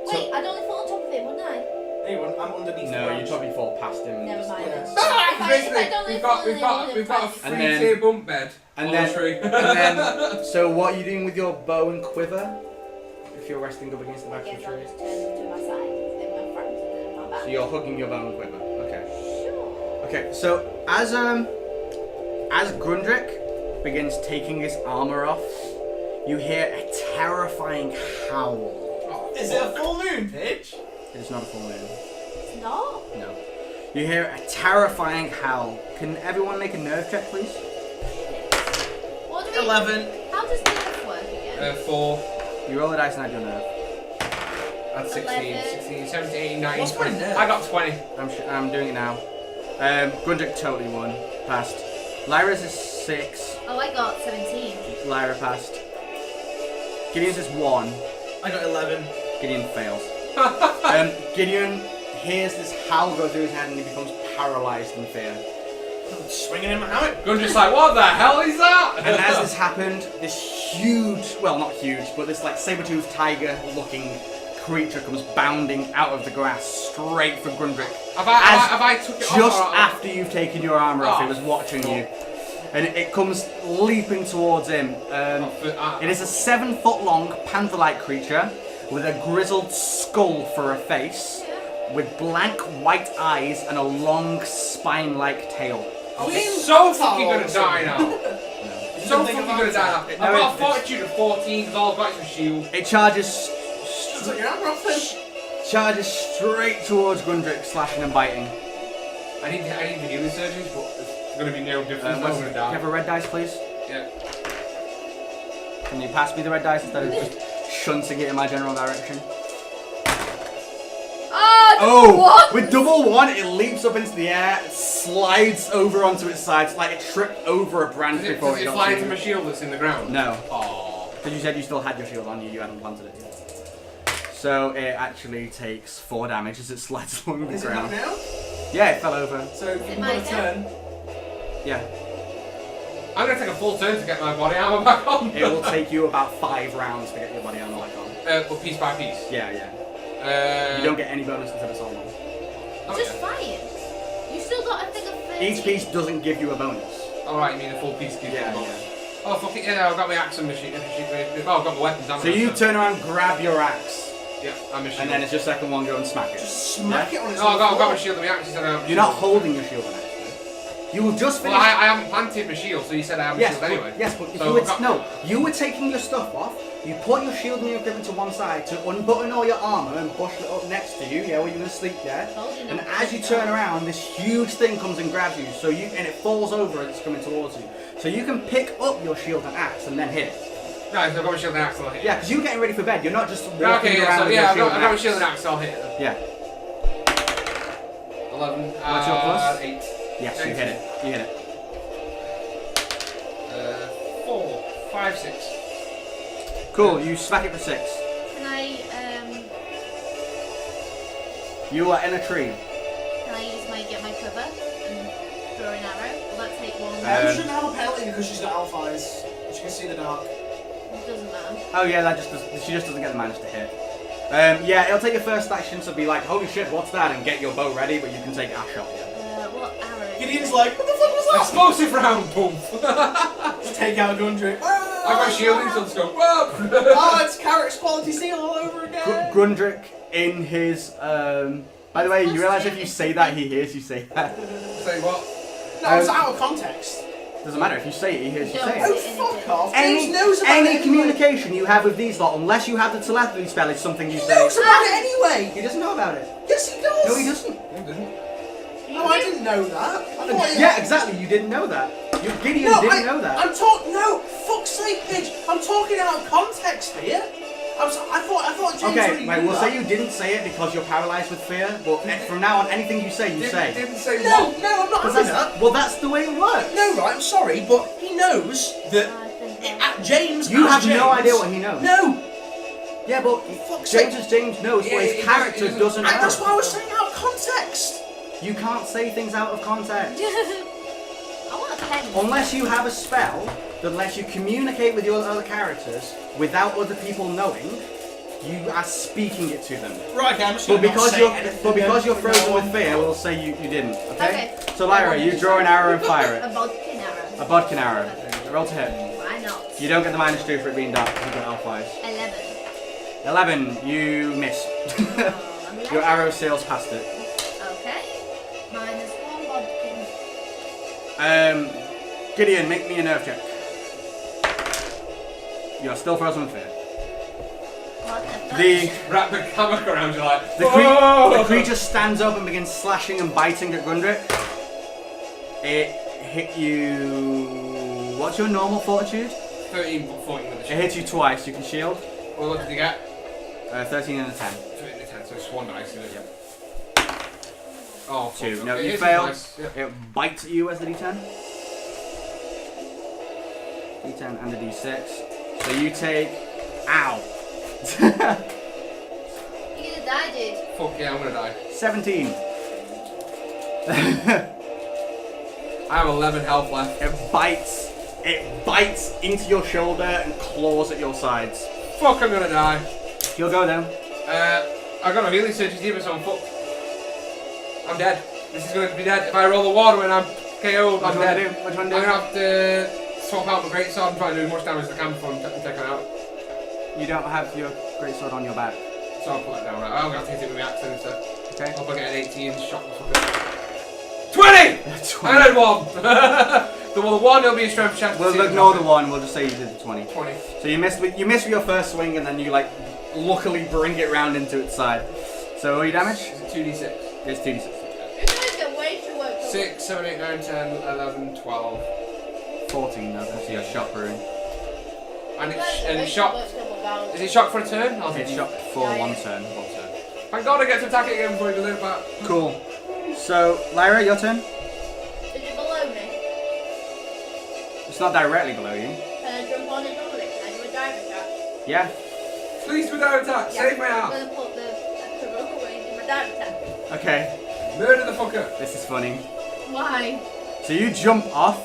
So- Wait, I'd only fall on top of him, wouldn't I? Anyway, I'm underneath the No, you branch. probably fall past him. Never mind. Yeah. If I Basically, don't we've fall got in, it we've got a wouldn't And free then- tier bunk bed And on then, the tree. and then, so what are you doing with your bow and quiver? If you're resting up against the I back of guess the I'll tree. just turn them to my side. Then my front and then my back. So you're hugging your bow and quiver. Okay. Sure. Okay. So as Grundrick begins taking his armor off, you hear a terrifying howl. Is it a full moon, Pitch? It is not a full moon. It's not. No. You hear a terrifying howl. Can everyone make a nerve check, please? What do we? 11. How does nerve work again? 4. You roll a dice and add your nerve. That's 16, 11. 16, 17, 18, 19, What's my 20. nerve? I got 20. I'm doing it now. Grundrick totally won. Passed. Lyra's is 6. Oh, I got 17. Lyra passed. Gideon's is 1. I got 11. Gideon fails. Gideon hears this howl go through his head and he becomes paralyzed in fear. I'm swinging in my hammock. Gundra's like, what the hell is that? And as this happened, this huge, well not huge, but this like saber-toothed tiger-looking creature comes bounding out of the grass straight for Grundrick. Have I took it Just off? after you've taken your armor off, Oh, it was watching you. And it comes leaping towards him. It is a 7-foot-long panther-like creature with a grizzled skull for a face, with blank white eyes and a long spine-like tail. It's so fucking gonna die now. So think fucking about gonna die now. it. I've No, got a it's- fortitude of 14 because all I've got is a shield. It charges Took your hammer off then. straight towards Grundrick, slashing and biting. I need the healing surgeons, but it's gonna be no difference. I'm Can gonna you die. have a red dice, please? Yeah. Can you pass me the red dice instead of just shunting it in my general direction? Oh, what? With double 1, it leaps up into the air, slides over onto its sides, like it tripped over a branch before Does it got fly to into you. my shield that's in the ground? No, Oh. because you said you still had your shield on you, you hadn't planted it yet. So it actually takes 4 damage as it slides along the Is it not ground. now? Yeah, it fell over. So you've got my a turn. Yeah. I'm gonna take a full turn to get my body armor back on. It will take you about 5 rounds to get your body armor back on. But piece by piece. Yeah, yeah. You don't get any bonus until it's all long. Just fine. You still got a thing of 30. Each piece doesn't give you a bonus. Alright, you mean a full piece gives you a bonus. Yeah. Oh, fuck it, yeah, I've got my axe and machine. Oh, I've got my weapons. So you turn around, grab your axe, Yeah, I'm a shield. and then it's your second one, go and smack it. Just smack it on its Oh, I've got my shield and my axe. You said I have a You're not holding your shield on it. You will just finish. Well, I haven't planted my shield, so you said I have a shield anyway. Yes, but if So you were I've got- no, you were taking your stuff off. You put your shield and your equipment to one side to unbutton all your armor and bush it up next to you. Yeah, where you're gonna sleep. Yeah. And as you turn around, this huge thing comes and grabs you. So you and it falls over and it's coming towards you. So you can pick up your shield and axe and then hit it. No, I've got my shield and axe, I'll hit it. Yeah, because you're getting ready for bed. You're not just walking Okay, around so with yeah, your I've shield got and my axe. shield and axe, I'll hit it then. Yeah. 11. What's your plus? 8. Yes, you hit it. You hit it. 4, 5, 6. Cool. You smack it for 6. Can I You are in a tree. get my cover and throw an arrow? Will that take one? You shouldn't have a penalty because she's got elf eyes. She can see the dark. It doesn't matter. Oh yeah, that just she just doesn't get the manage to hit. Yeah, it'll take your first action to be like, holy shit, what's that? And get your bow ready, but you can take a shot. Yeah. What arrow? Gideon's like, what the fuck was that? Explosive round, boom! Just take out Gundrick. I've got shielding, so let's go. Oh, it's Carrick's quality seal all over again. Grundrick in his by the way, you realise if you say that he hears you say that. Say what? No, it's out of context. Doesn't matter if you say it, he hears you say Oh, it. fuck off. James Any, knows about it any anyway. communication you have with these lot, unless you have the telepathy spell, is something you He say. knows about it anyway. He doesn't know about it. Yes, he does. No, he doesn't. No, I didn't know that. I thought he- Yeah, exactly. You didn't know that. You Gideon didn't know that. I'm talking. No, fuck's sake, bitch. I'm talking out of context here. I thought James Okay, already right, knew we'll that. say you didn't say it because you're paralysed with fear, but from now on, anything you say, you say. Didn't say No, what? no, I'm not 'Cause having that's- that. Well, that's the way it works. No, right, I'm sorry, but he knows that at James. You as have no James- idea what he knows. No, Yeah, but fuck's James sake. as James knows, but Yeah, his he character doesn't- doesn't know. and that's why I was saying out of context. You can't say things out of context. I want a pen. Unless you have a spell that lets you communicate with your other characters without other people knowing, you are speaking it to them. Right, okay, I'm just But gonna not because say you're anything frozen from now with on. fear, we'll say you didn't. Okay? Okay. So Lyra, you draw an arrow and fire A it. bodkin arrow. A bodkin arrow. Roll to hit. Why not? You don't get the -2 for it being dark because you've got elf eyes. 11. 11, you miss. Your arrow sails past it. Okay. -1 bodkin. Gideon, make me a nerve check. You're still frozen with fear. What the fuck? The Wrap the hammock around you like. the creature stands up and begins slashing and biting at Gundrick. It hit you. What's your normal fortitude? 13, 14 with the It shield. hits you twice. You can shield. What did you get? 13 and a 10. 13 and 10, so it's 1 dice, isn't it? Oh, fuck, 2. No, okay, you it's fail. nice, yeah. It bites at you as the D10. D10 and a D6. So you take. Ow! You're gonna die, dude. Fuck yeah, I'm gonna die. 17. I have 11 health left. It bites into your shoulder and claws at your sides. Fuck, I'm gonna die. You'll go down. I got a healing surge either, so I'm fucked. I'm dead. This is going to be dead. If I roll the water when I'm KO'd, What I'm do you want to dead. do? What do you want I'm to gonna have to swap out my great sword and try to do as much damage as I can before I'm taken out. do? You don't have your greatsword on your back. So I'll put that down. Right, I'm gonna have to hit it with my axe instead. Okay. Hope I get an 18 shot. 20! I had 1! The 1 will be a strength check. We'll ignore the 1. We'll just say you did the 20. 20. So you missed with your first swing, and then you like luckily bring it round into its side. So all your damage? Is it 2d6? It's 2d6. You guys get way too worked up. 6, 7, 8, 9, 10, 11, 12. 14. That's actually a shock rune. And You guys get way it's too shock. worked up about- Is it shock for a turn? I'll It's take shock for one turn. Thank God I get to attack it again before he does it back. Cool. So Lyra, your turn. Is it below me? It's not directly below you. Can I jump on it normally? Can I do a dive attack? Yeah. Please do that attack. Yeah, Save my I'm ass. gonna put the rope away and do my dive attack. Okay. Murder the fucker. This is funny. Why? So you jump off,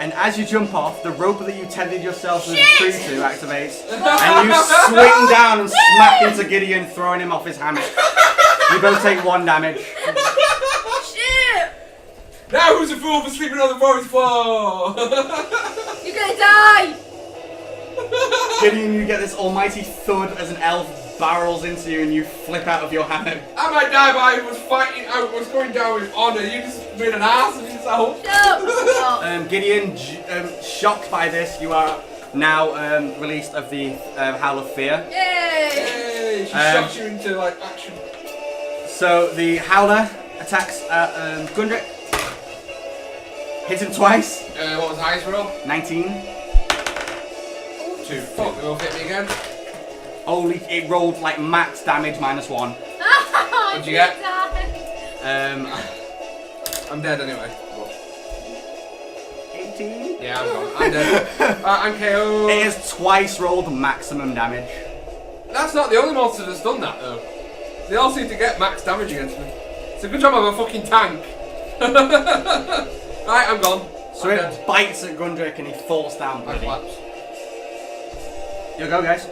And as you jump off, the rope that you tethered yourself to the tree to activates, and you swing down and smack into Gideon, throwing him off his hammock. You both take 1 damage. Shit! Now who's a fool for sleeping on the forest floor? You're gonna die! Gideon, you get this almighty thud as an elf barrels into you and you flip out of your hammock. I might die, but I was fighting, I was going down with honour. You just made an ass of yourself. No! Gideon, shocked by this, you are now released of the Howl of Fear. Yay! Yay! She shocks you into like action. So the Howler attacks Gundrick. Hits him twice. What was the highest roll? 19. 2. Fuck, they will hit me again. Only it rolled like max damage -1. What'd you get? I'm dead anyway. 18. Yeah, I'm gone. I'm dead. I'm KO. It is twice rolled maximum damage. That's not the only monster that's done that though. They all seem to get max damage against me. It's a good job I'm a fucking tank. Right, I'm gone. So I'm it dead. bites at Gundrick and he falls down. I bloody. collapse. You go, guys.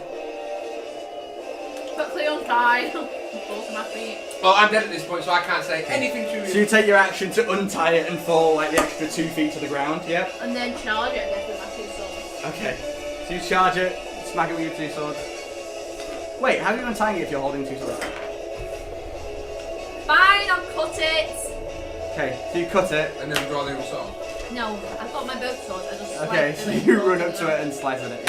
Got Cleon died. Falls to my feet. Well, I'm dead at this point, so I can't say anything to So you. you take your action to untie it and fall like the extra 2 feet to the ground, yeah? And then charge it again with my 2 swords. Okay. So you charge it, smack it with your 2 swords. Wait, how are you untying it if you're holding 2 swords? Fine, I'll cut it. Okay, so you cut it. And then draw the other sword. No, I've got my both swords. I just Okay, slice so them you and run fall up to them. it and slice at it,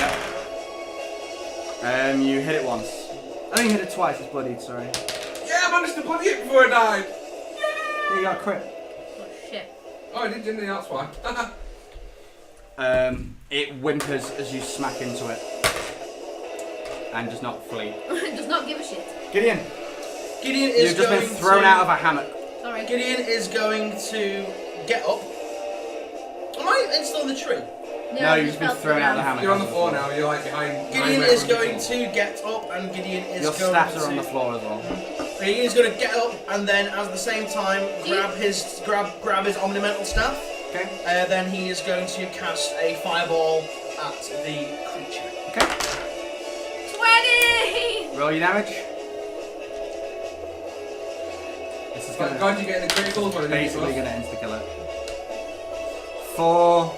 yeah. You hit it once. Oh, you hit it twice, it's bloodied, sorry. Yeah, I managed to bloody it before I died. Yeah, you got a crit. Oh shit. Oh, I did, didn't I? That's why. It whimpers as you smack into it. And does not flee. Does not give a shit. Gideon, Gideon is you've just going been thrown to, out of a hammock. Sorry. Gideon is going to get up. Am I still in the tree? No, you you've just been fell to thrown out of the ground. hammock. You're on the floor now. You're like behind. Gideon is going to get up, and Gideon is Your going staffs to. are on the floor as well. Gideon is going to get up, and then at the same time grab his omnimental staff. Okay. Then he is going to cast a fireball at the creature. Okay. 20! Roll your damage. This is Thank gonna God you're getting the criticals when I basically gonna insta kill it. 4.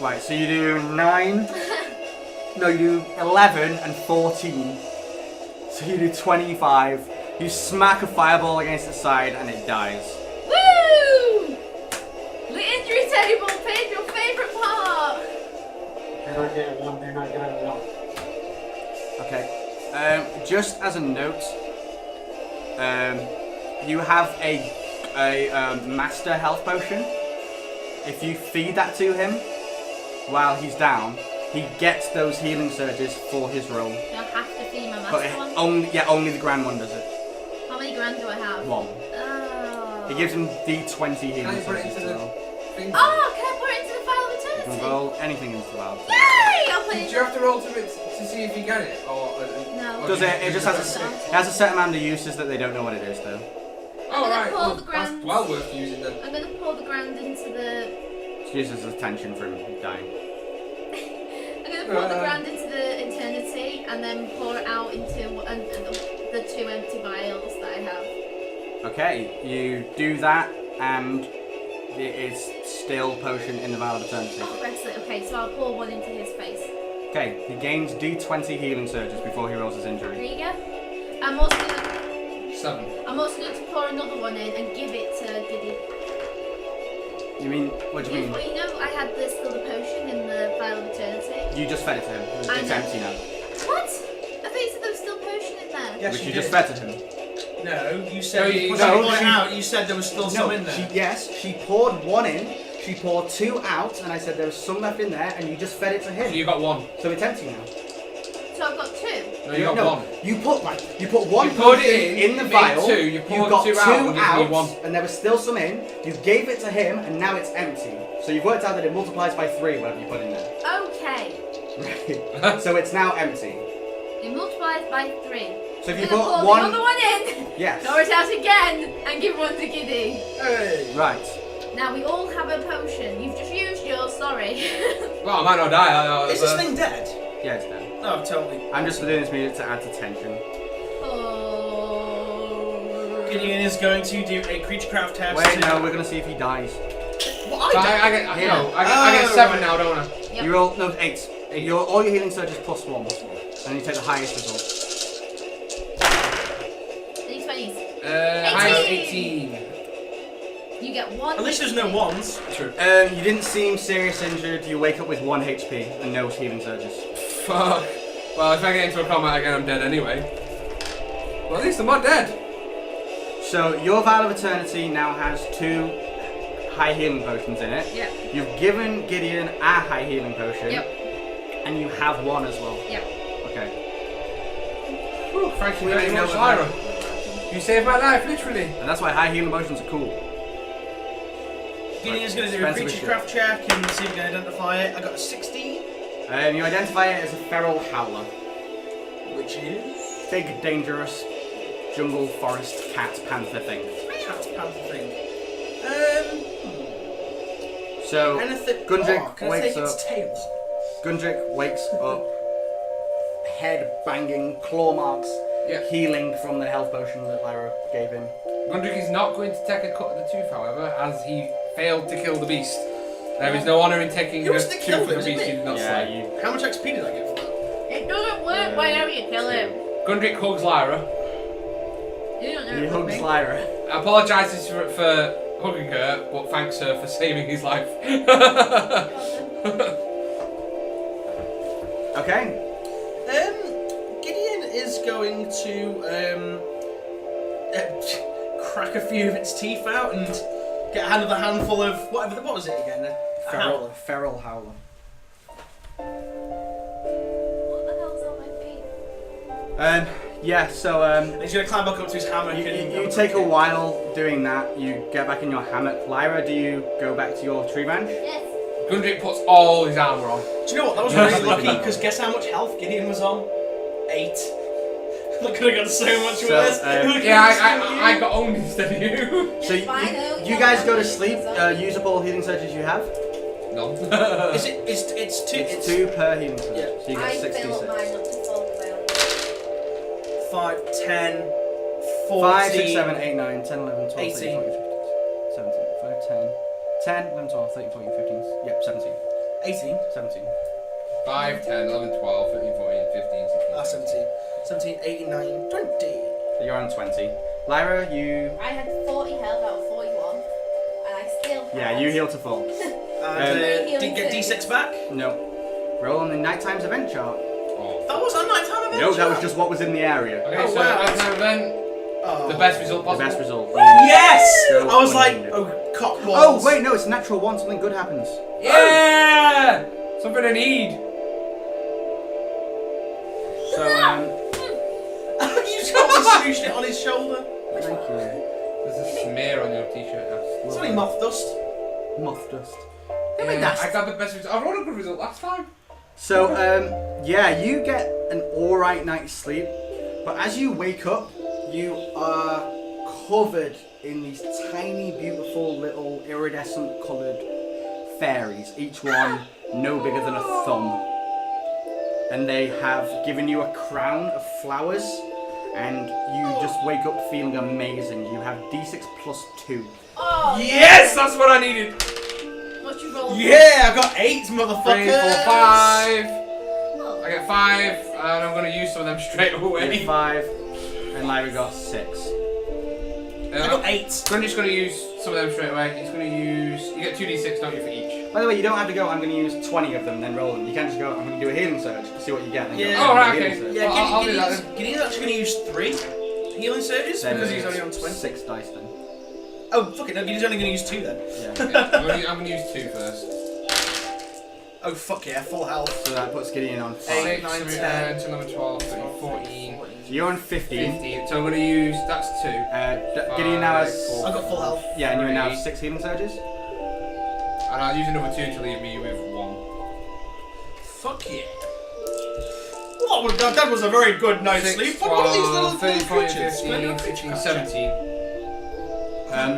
Right, so you do 9. No, you do 11 and 14. So you do 25. You smack a fireball against its side and it dies. Woo! The injury table, pick your favourite part! Okay. Just as a note, you have a master health potion. If you feed that to him while he's down, he gets those healing surges for his roll. Do I have to feed my But master one? only the grand one does it. How many grand do I have? 1. Oh. It gives him D20 healing Can I put it surges into to the roll. thing? Oh, can I put it into the file of You can eternity? roll anything into the wild. Yay! I'll put Do it you have to roll to it to see if you get it, or? No. or Does do you it just has it? it has a set amount of uses that they don't know what it is though. Oh right, pull well, the that's grand- well worth using then. I'm going to pour the grand into the... It uses attention from dying. I'm going to pour the grand into the eternity and then pour it out into the 2 empty vials that I have. Okay, you do that and it is still potion in the vial of eternity. Oh, excellent. Okay, so I'll pour one into his face. Okay, he gains D20 healing surges before he rolls his There injury. you go. I'm also going to 7. pour another one in and give it to Giddy. You mean, what do you mean? Well, you know I had this little potion in the vial of eternity. You just fed it to him. I It's know. empty now. What? I thought you said there was still potion in there. Yes, Which you did. just fed to him. No, you No, said you- when no, you poured it she- out. You said there was still some in there. She poured 1 in, she poured 2 out, and I said there was some left in there, and you just fed it to So him. you got 1. So it's empty now. So I've got 2. No, you got No, 1. you put 1 You poured potion it in, in the you made vial. 2, you poured got 2 2 out and given me out, 1. and there was still some in. You gave it to him, and now it's empty. So you've worked out that it multiplies by 3 whatever you put in there. Okay. Right. So it's now empty. It multiplies by 3. So if you I'm gonna put pour one, the other one in, yes. pour it out again, and give one to Giddy. Hey. Right. Now we all have a potion. You've just used yours, sorry. Well, I might not die. Is this thing dead? Yeah, it's dead. Oh, totally. I'm just doing this music to add to tension. Oh. Gideon is going to do a creature craft test. Wait, no, we're gonna see if he dies. What? I get 7 now, don't I? Yep. You roll, no, 8. All your healing surge is +1. And you take the highest result. These 20s. Highest 18. You get 1. At least there's no ones. True. You didn't seem serious injured. You wake up with 1 HP and no healing surges. Fuck. Well, if I get into a combat again, I'm dead anyway. Well, at least I'm not dead. So your Vial of Eternity now has 2 high healing potions in it. Yep. You've given Gideon a high healing potion. Yep. And you have 1 as well. Yep. Okay. Whew, thank you We very didn't know much, what Lyra. You saved my life, literally. And that's why high healing potions are cool. Gideon is going to do a Expensive as creature shit. craft check and see if we can identify it. I got a 16. You identify it as a feral howler. Which is? Big, dangerous, jungle, forest, cat, panther thing. Cat's panther thing. So, Anything. Gundrick can I wakes take up. its tail? Gundrick wakes up, head banging, claw marks, Yeah. healing from the health potion that Lyra gave him. Gundrick is not going to take a cut of the tooth, however, as he failed to kill the beast. There is no honour in taking It the was the tooth kill, of the wasn't beast it? you did not Yeah, slay. you. How much XP did I get for that? It doesn't work whenever you kill him. Gundrick hugs Lyra. You don't know He it hugs me. Lyra. Apologises for hugging her, but thanks her for saving his life. Okay. Gideon is going to crack a few of its teeth out and get another handful of whatever. What was it again? A howler. Feral howler. What the hell's on my feet? Yeah, so, And he's going to climb back up to his hammock. you take a while doing that. You get back in your hammock. Lyra, do you go back to your tree bench? Yes. Gundrick puts all his armour on. Do you know what? That was really lucky because guess how much health Gideon was on? 8. That could have gone so much So, worse. Yeah, I got owned instead of you. So It's fine, though. you guys go to sleep. Use up all healing surges you have. No. Is it? It's 2. It's 2 per healing surge. Yeah. So you I get fill up 66. mine up to full because I 5, 10, 40. 5, 6, 7, 8, 9, 10, 11, 12, 18. 13, 14, 15, 17, 5, 10, 10, 11, 12, 13, 14, 15. Yep, 17. 18. 17. 5, 10, 11, 12, 13, 14, 15, 16. 17. 17, 18, 19, 20. So you're on 20. Lyra, you. I had 40 health out of 41, and I still had... Yeah, you heal to full. And did get D6 back? No. Roll on the nighttime's event chart. Oh. That was a nighttime event. No, that was chart? just what was in the area. Okay, Oh, so wow. at time then, Oh. the best result The possible. best result. Yes! Go I was like, unwounded. oh, cock Oh, balls. wait, no, it's a natural one. Something good happens. Yeah! Something I need. So, You just got me smooshed it on his shoulder. thank you. There's a smear on your t-shirt now. It's only moth dust. Moth dust. Yeah, I got the best result. I rolled a good result last time. So, yeah, you get an alright night's sleep, but as you wake up, you are covered in these tiny, beautiful, little iridescent coloured fairies, each one no bigger than a thumb. And they have given you a crown of flowers, and you just wake up feeling amazing. You have D6 plus 2. Oh, Yes, that's what I needed. what you roll? Yeah, I got 8, 3, 4, 5. motherfucker. Oh. I get 5, and I'm going to use some of them straight You away. get 5, and Lyra got 6. I got 8. Grundy's going to use some of them straight away. He's going to use... You get 2d6, don't you, for each? By the way, you don't have to go, I'm going to use 20 of them, then roll them. You can't just go, I'm going to do a healing surge, see what you get. Then Yeah. go, Oh, right, healing okay. surge. Yeah, Well, I'll do that Gideon's actually going to use 3 healing surges Then because he's it's only on 20. 6 dice then. Oh, fuck it, no, Gideon's only going to use 2 then. Yeah. Okay, I'm going to use 2 first. Oh, fuck yeah, full health. So that puts Gideon on 5. 8, 6, 9, 10, 10, 11, 12, 13, 14, So you're on 15. 15. So I'm going to use... That's 2. Gideon now has... I got full health. Yeah, and you're now 3. 6 healing surges. And I'll use another 2 to leave me with 1. Fuck yeah. Oh, well, that was a very good night's 6, sleep. What are these little 13, 14, creatures? 15, 16, 17.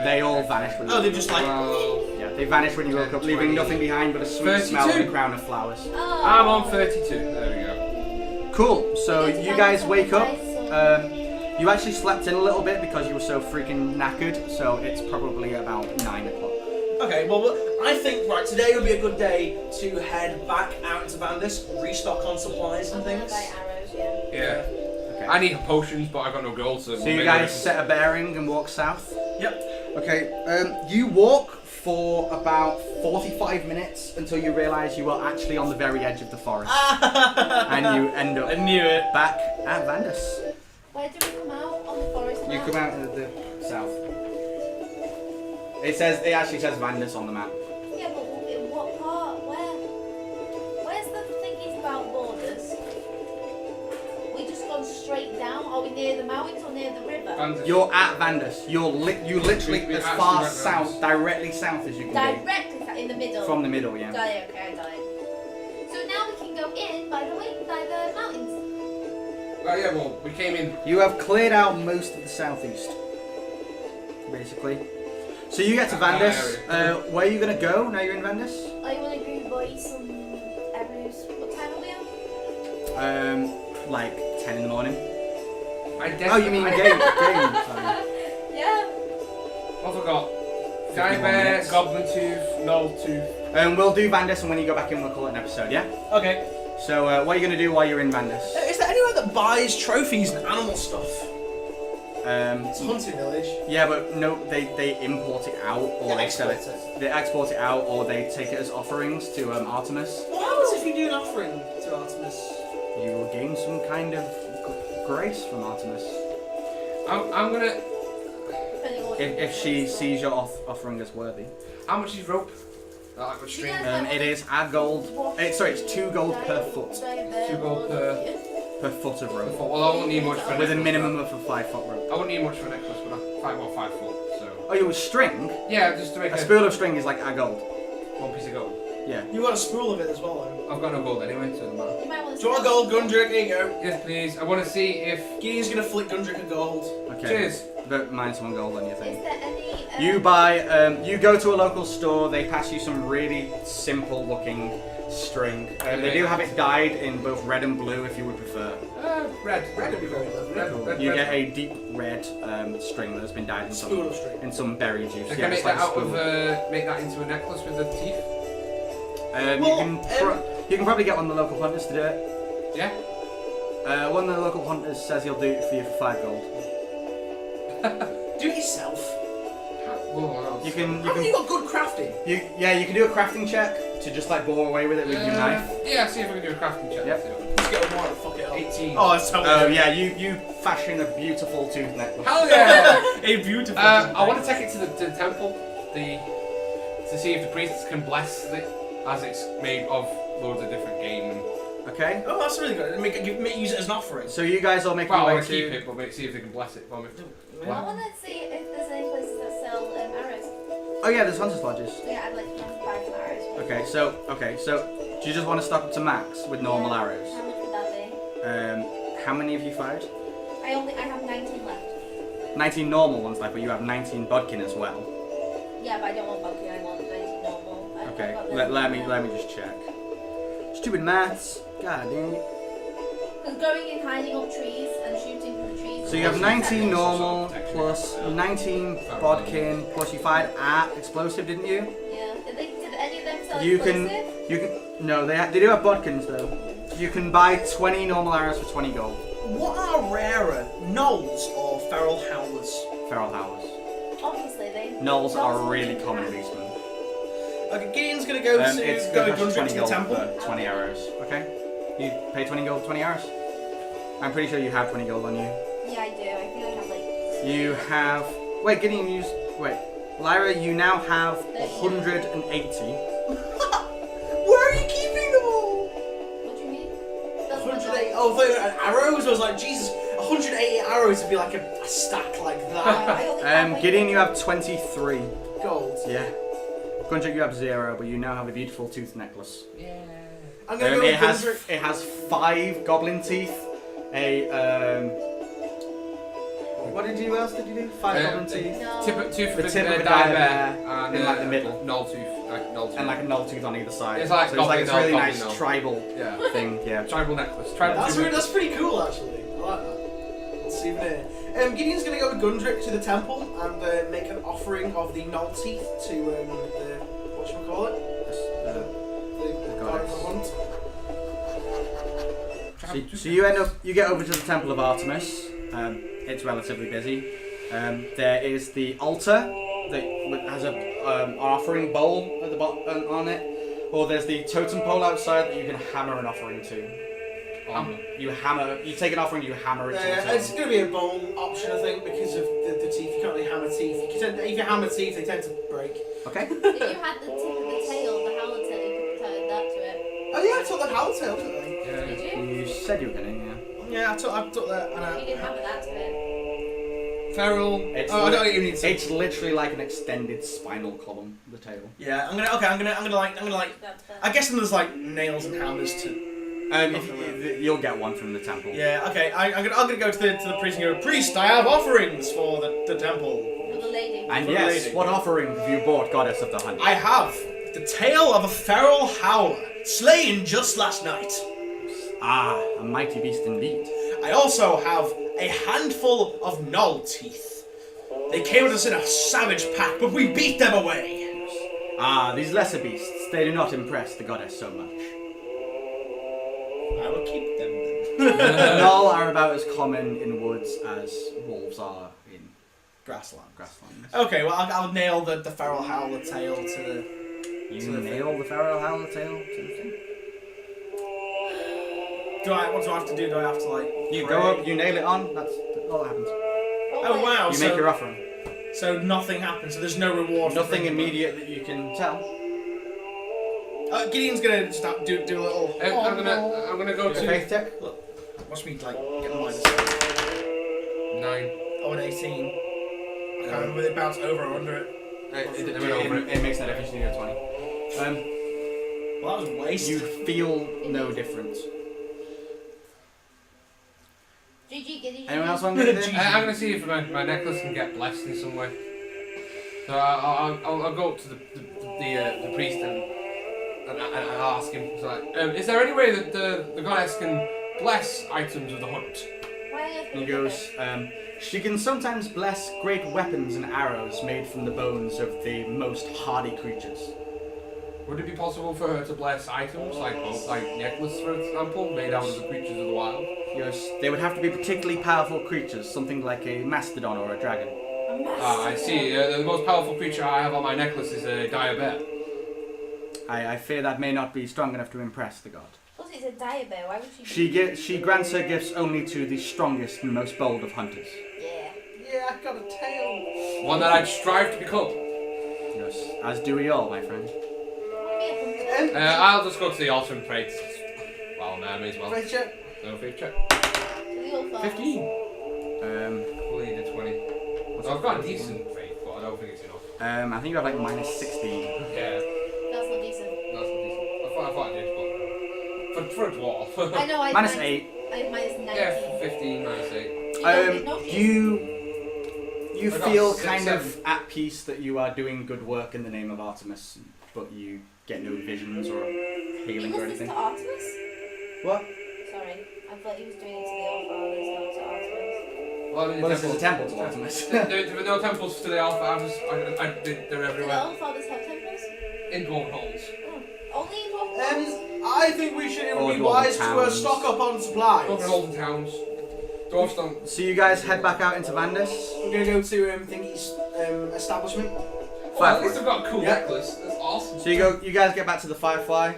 They all vanish with Oh, they're just like... 12, They vanish when you woke up, leaving 20, nothing behind but a sweet smell and a 32. crown of flowers. Oh. I'm on 32. There we go. Cool. So It's you guys fine, wake up. so- You actually slept in a little bit because you were so freaking knackered. So it's probably about 9 o'clock. Okay, well, I think, right, today would be a good day to head back out into Vandus, restock on supplies and I'm gonna things. buy arrows, yeah. Yeah. Okay. I need potions, but I got no gold, so. So you guys set a bearing and walk south. Yep. Okay. You walk for about 45 minutes until you realise you are actually on the very edge of the forest, and you end up I knew it. back at Vandus. Where do we come out on the forest You map? come out of the south. It actually says Vandus on the map. Yeah, but in what part? Where? Where's the thingies about borders? We just gone straight down? Are we near the mountains or near the river? You're at Vandus. You literally We as actually far went south, Vandus. directly south as you can Directly in the middle. be. From the middle, yeah. Got it, okay, I got it. So now we can go in by the mountains. Oh yeah, well, we came in. You have cleared out most of the southeast, basically. So you get to Vandus. Where are you gonna go now you're in Vandus? I want to go buy some arrows. What time are we on? Like 10 in the morning. Oh, You mean game? Sorry. Yeah. I forgot. 51 Giant bear, minutes. goblin tooth, knoll tooth. We'll do Vandus, and when you go back in, we'll call it an episode. Yeah. Okay. So what are you gonna do while you're in Vandus? Is there anyone that buys trophies and animal stuff? It's a hunting village. Yeah, but no, they import it out or Yeah, they sell it. export it. They export it out or they take it as offerings to Artemis. What happens if you do an offering to Artemis? You will gain some kind of grace from Artemis I'm gonna. Depending on what if she sees your offering as worthy. How much is rope? Like with string. It is a gold. Sorry, it's 2 gold per foot. 2 gold Per foot of rope. Well, I won't need much for With a necklace, minimum of a 5-foot rope. I won't need much for a necklace, but 5 foot. So. Oh, you with string? Yeah, just to make A spool of string is like a gold. 1 piece of gold. Yeah. You got a spool of it as well, though. I've got no gold anyway, so it doesn't matter. You might want Do you want a gold Gundrick? Here you go. Yes, please. I want to see if. Gideon's gonna flick Gundrick a gold. Okay. Cheers. But minus 1 gold on your Is thing. there any? You buy, you go to a local store, they pass you some really simple looking string. They do have it dyed in both red and blue if you would prefer. Red. Red would be very lovely. Red. You get a deep red string that has been dyed in Spool of string. some berry juice. I Yeah, can make it's like that out spool. of make that into a necklace with the teeth. You can probably get one of the local hunters to do it. Yeah. One of the local hunters says he'll do it for you for 5 gold. Do it yourself. Whoa, You can Haven't you got good crafting? you can do a crafting check to just like bore away with it with your knife. Yeah, see if I can do a crafting check. Yep. Let's get one. Fuck it up. 18. Oh, it's totally. Oh yeah, you fashion a beautiful tooth necklace. Hell yeah! A beautiful. I want to take it to the temple, to see if the priests can bless it, as it's made of loads of different game. And, Okay. Oh, that's really good. Use it as an offering. So you guys all make well, I your way want to keep to. it, but see if they can bless it for me. I want to see if there's any places that sell arrows. Oh yeah, there's hunters lodges. Yeah, I'd like to buy some arrows. Okay, so do you just want to stock up to max with normal Yeah. arrows? How much would that be? How many have you fired? I have 19 left. 19 normal ones, like, but you have 19 bodkin as well. Yeah, but I don't want bulky. I want 19 normal. Okay, let me just check. Stupid maths. God dang it. Because going and hiding up trees and shooting from the trees. So you have 19 normal plus 19 bodkin plus you fired at explosive, didn't you? Yeah. Did any of them sell You explosive? can no, they do have bodkins though. You can buy 20 normal arrows for 20 gold. What are rarer, gnolls or feral howlers? Feral howlers. Obviously, they. Gnolls are really common beastmen. Okay, Gideon's gonna go It's to going go to cost 20 Gundrick to the gold temple. for 20 arrows. Okay? You pay 20 gold for 20 arrows? I'm pretty sure you have 20 gold on you. Yeah, I do. I think I have like. You have... Wait, Gideon used... Wait. Lyra, you now have 180. Where are you keeping them all? What do you mean? That's my 180. goal. Oh, I thought you were arrows. I was like, Jesus, 180 arrows would be like a stack like that. I only have, like, Gideon, you have 23. Gold. Yeah. Gundrick, you have 0, but you now have a beautiful tooth necklace. Yeah. I'm gonna go with Gundrick. It has 5 goblin teeth, a What else did you do? 5 goblin teeth. No. Two for The tip of a dire bear and in like the middle. Null tooth. Null tooth. And like a null tooth on either side. It's like so it's like this really goblin nice null. tribal Yeah. thing. Yeah. Tribal necklace. Tribal That's pretty cool, actually. I like that. Let's see there. Gideon's going to go with Gundrick to the temple and make an offering of the null teeth to the whatchamacallit? The god of the hunt. So you get over to the Temple of Artemis. It's relatively busy. There is the altar that has an offering bowl at the bottom on it, or there's the totem pole outside that you can hammer an offering to. You take an offering, you hammer it to the top. It's going to be a bowl option, I think, because of the teeth. You can't really hammer teeth. If you hammer teeth, they tend to break. Okay. If you had the tip of the tail, the howler tail, you could tie that to it. Oh yeah, I took the howler tail, didn't I? Did you? You said you were gonna, yeah. Yeah, I took that. And You didn't hammer that to it. feral. It's I don't even need to. It's literally like an extended spinal column. The tail. Yeah, I'm gonna like. That's fair. I guess there's like nails and hammers to. You'll get one from the temple. Yeah, okay. I'm gonna go to the priest and go, Priest, I have offerings for the temple. For the lady. And For the yes, lady. what offering have you bought, goddess of the hunt? I have the tail of a feral howler, slain just last night. Ah, a mighty beast indeed. I also have a handful of null teeth. They came at us in a savage pack, but we beat them away. Ah, these lesser beasts, they do not impress the goddess so much. I will keep them The null are about as common in woods as wolves are in grassland. grasslands. Okay, well I'll nail the feral howler tail to the. You nail the feral howler tail to the thing. What do I have to do? Do I have to like? You pray? go up, you nail it on, that's all that happens. Oh wow! You so, make your offering. so nothing happens. So there's no reward. for Nothing bringing them. immediate that you can tell. Gideon's gonna just do a little. I'm gonna go Your to faith check. Watch me like get the minus. 9. Oh, an 18. I can't remember whether it bounced over or under it. It makes no difference. You need a 20. Well, that was a waste. You feel no difference. GG, Gideon. Anyone else want to do this? I'm gonna see if my necklace can get blessed in some way. So I'll go up to the priest and I'll ask him. So is there any way that the goddess can bless items of the hunt? He goes, she can sometimes bless great weapons and arrows made from the bones of the most hardy creatures. Would it be possible for her to bless items like necklace, for example, made out of the creatures of the wild? He goes, they would have to be particularly powerful creatures, something like a mastodon or a dragon. I see. The most powerful creature I have on my necklace is a dire bear. I fear that may not be strong enough to impress the god. Plus, it's a dire bear. Why would she? She grants her gifts only to the strongest and most bold of hunters. Yeah. Yeah, I got a tail. One that I'd strive to become. Yes, as do we all, my friend. I'll just go to the altar and pray. Well, no, I may as well. Faith check. No faith check. 15. 15. We'll need a 20. So I've got a decent faith, but I don't think it's enough. I think you have like minus 16. Yeah, That's not decent. that's not decent. I thought I did, but for a dwarf. I know. I Minus I 8. have minus 19. Yeah, 15 minus 8. You I got feel 6, kind 7. of at peace that you are doing good work in the name of Artemis, but you get no visions or healing or Was this anything. to Artemis? What? Sorry, I thought he was doing it to the Allfathers, not to Artemis. Well, this is a temple to Artemis. There were no temples to the Alpha. They're Do the everywhere. Allfathers have temples? In dwarven halls. Only in Dwarf I think it would be Or wise to towns. stock up on supplies. Dwarven halls and towns. Dwarves don't. So you guys head back out into Vandus. I'm gonna go to Thingy's establishment. Well, at least I've got a cool Yeah. necklace. That's awesome. So you guys get back to the Firefly.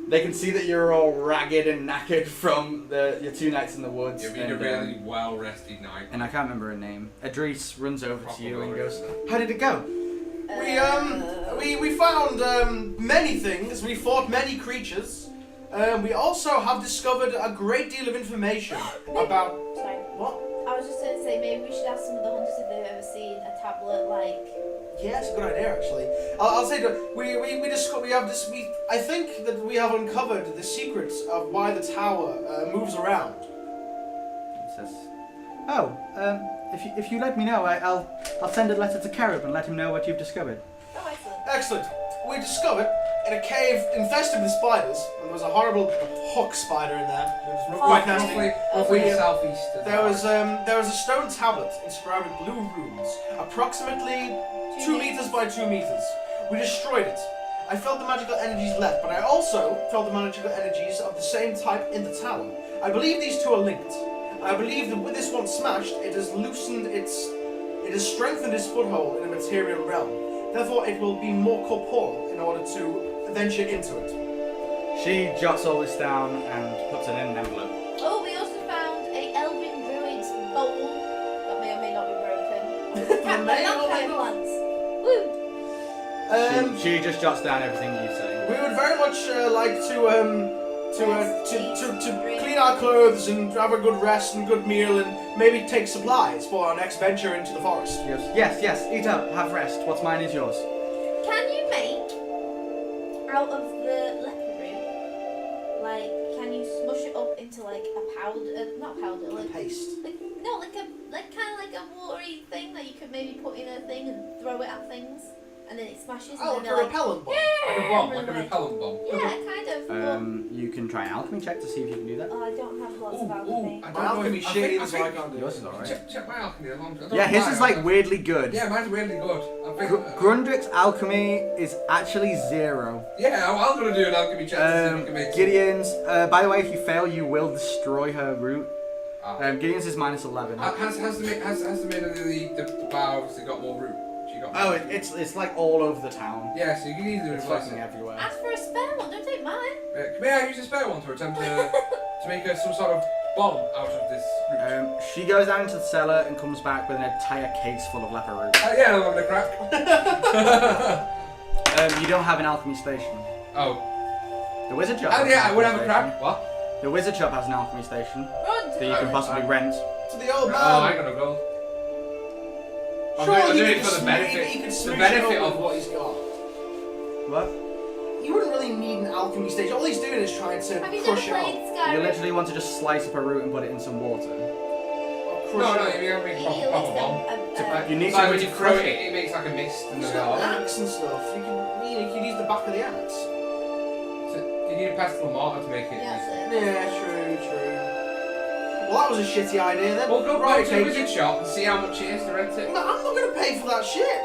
They can see that you're all ragged and knackered from your 2 nights in the woods. You've been a really well rested night. and I can't remember her name. Idris runs over to you and Probably. goes, "How did it go?" We found many things. We fought many creatures. We also have discovered a great deal of information about Sorry. what? I was just going to say, maybe we should ask some of the hunters if they've ever seen a tablet like. Yeah, it's a good idea actually. I'll say that I think that we have uncovered the secrets of why the tower moves around. He says, Oh, if you let me know, I'll send a letter to Carib and let him know what you've discovered. Oh, excellent. Excellent. We discovered in a cave infested with spiders, and there was a horrible hook spider in there. It was quite nasty. Roughly southeast. There was a stone tablet inscribed with blue runes, approximately 2 meters by 2 meters. We destroyed it. I felt the magical energies left, but I also felt the magical energies of the same type in the tower. I believe these two are linked. I believe that with this one smashed, it has strengthened its foothold in the material realm. Therefore, it will be more corporeal in order to venture into it. She jots all this down and puts it in an envelope. Oh, we also found a elven druid's bowl that may or may not be broken. Cat plants. Woo! She just jots down everything you say. We would very much like to clean our clothes and have a good rest and good meal and maybe take supplies for our next venture into the forest. She goes, yes, eat up, have rest. What's mine is yours. Can you make out of the leper root? Like, can you smush it up into like a powder? Not powder, like Paste. like kind of like a watery thing that you could maybe put in a thing and throw it at things, and then it smashes. Oh, and like a then repellent bomb. Like a bomb, like a repellent bomb. Yeah, kind of. You can try an alchemy check to see if you can do that. Oh, I don't have lots of I alchemy. don't My know alchemy if- shitty, I that's think- why I can't do Yours it. is alright. Check my alchemy. I don't Yeah, his know is why, like weirdly good. Yeah, mine's weirdly good. I think. Grundrick's alchemy is actually 0. Yeah, I'm gonna do an alchemy check to see if we can make it. Gideon's, by the way, if you fail, you will destroy her root. Ah. Gideon's is -11. Has the maid of the bow obviously got more root? She got Oh, more it's like all over the town. Yeah, so you can either It's replace fucking it. everywhere. Ask for a spare one. Don't take mine. May I use a spare one to attempt to make some sort of bomb out of this root? She goes down into the cellar and comes back with an entire case full of leper root. Yeah, I'm gonna crack. You don't have an alchemy station. Oh. The wizard shop. Oh has yeah, an I would have alchemy a station. crack. What? The wizard shop has an alchemy station Run to that you can possibly rent. To the old man. Oh, I gotta go. I'm Surely doing he it could for the smooth- benefit. he could The smooth benefit it over of with what he's got. What? You wouldn't really need an alchemy station. All he's doing is trying to Have you never crush it played off. You Skyrim? literally want to just slice up a root and put it in some water. Or No, crush no, it you gotta make a Heal proper it bomb. You need It's like to when you crush throw it. it, it makes like a mist in the He's got an yard. axe and stuff. You can use the back of the axe. So you need a pestle and mortar to make it. Yeah, Yeah, true. Well, that was a shitty idea then. Well, go right, to the okay. wizard shop and see how much it is to rent it. I'm not going to pay for that shit.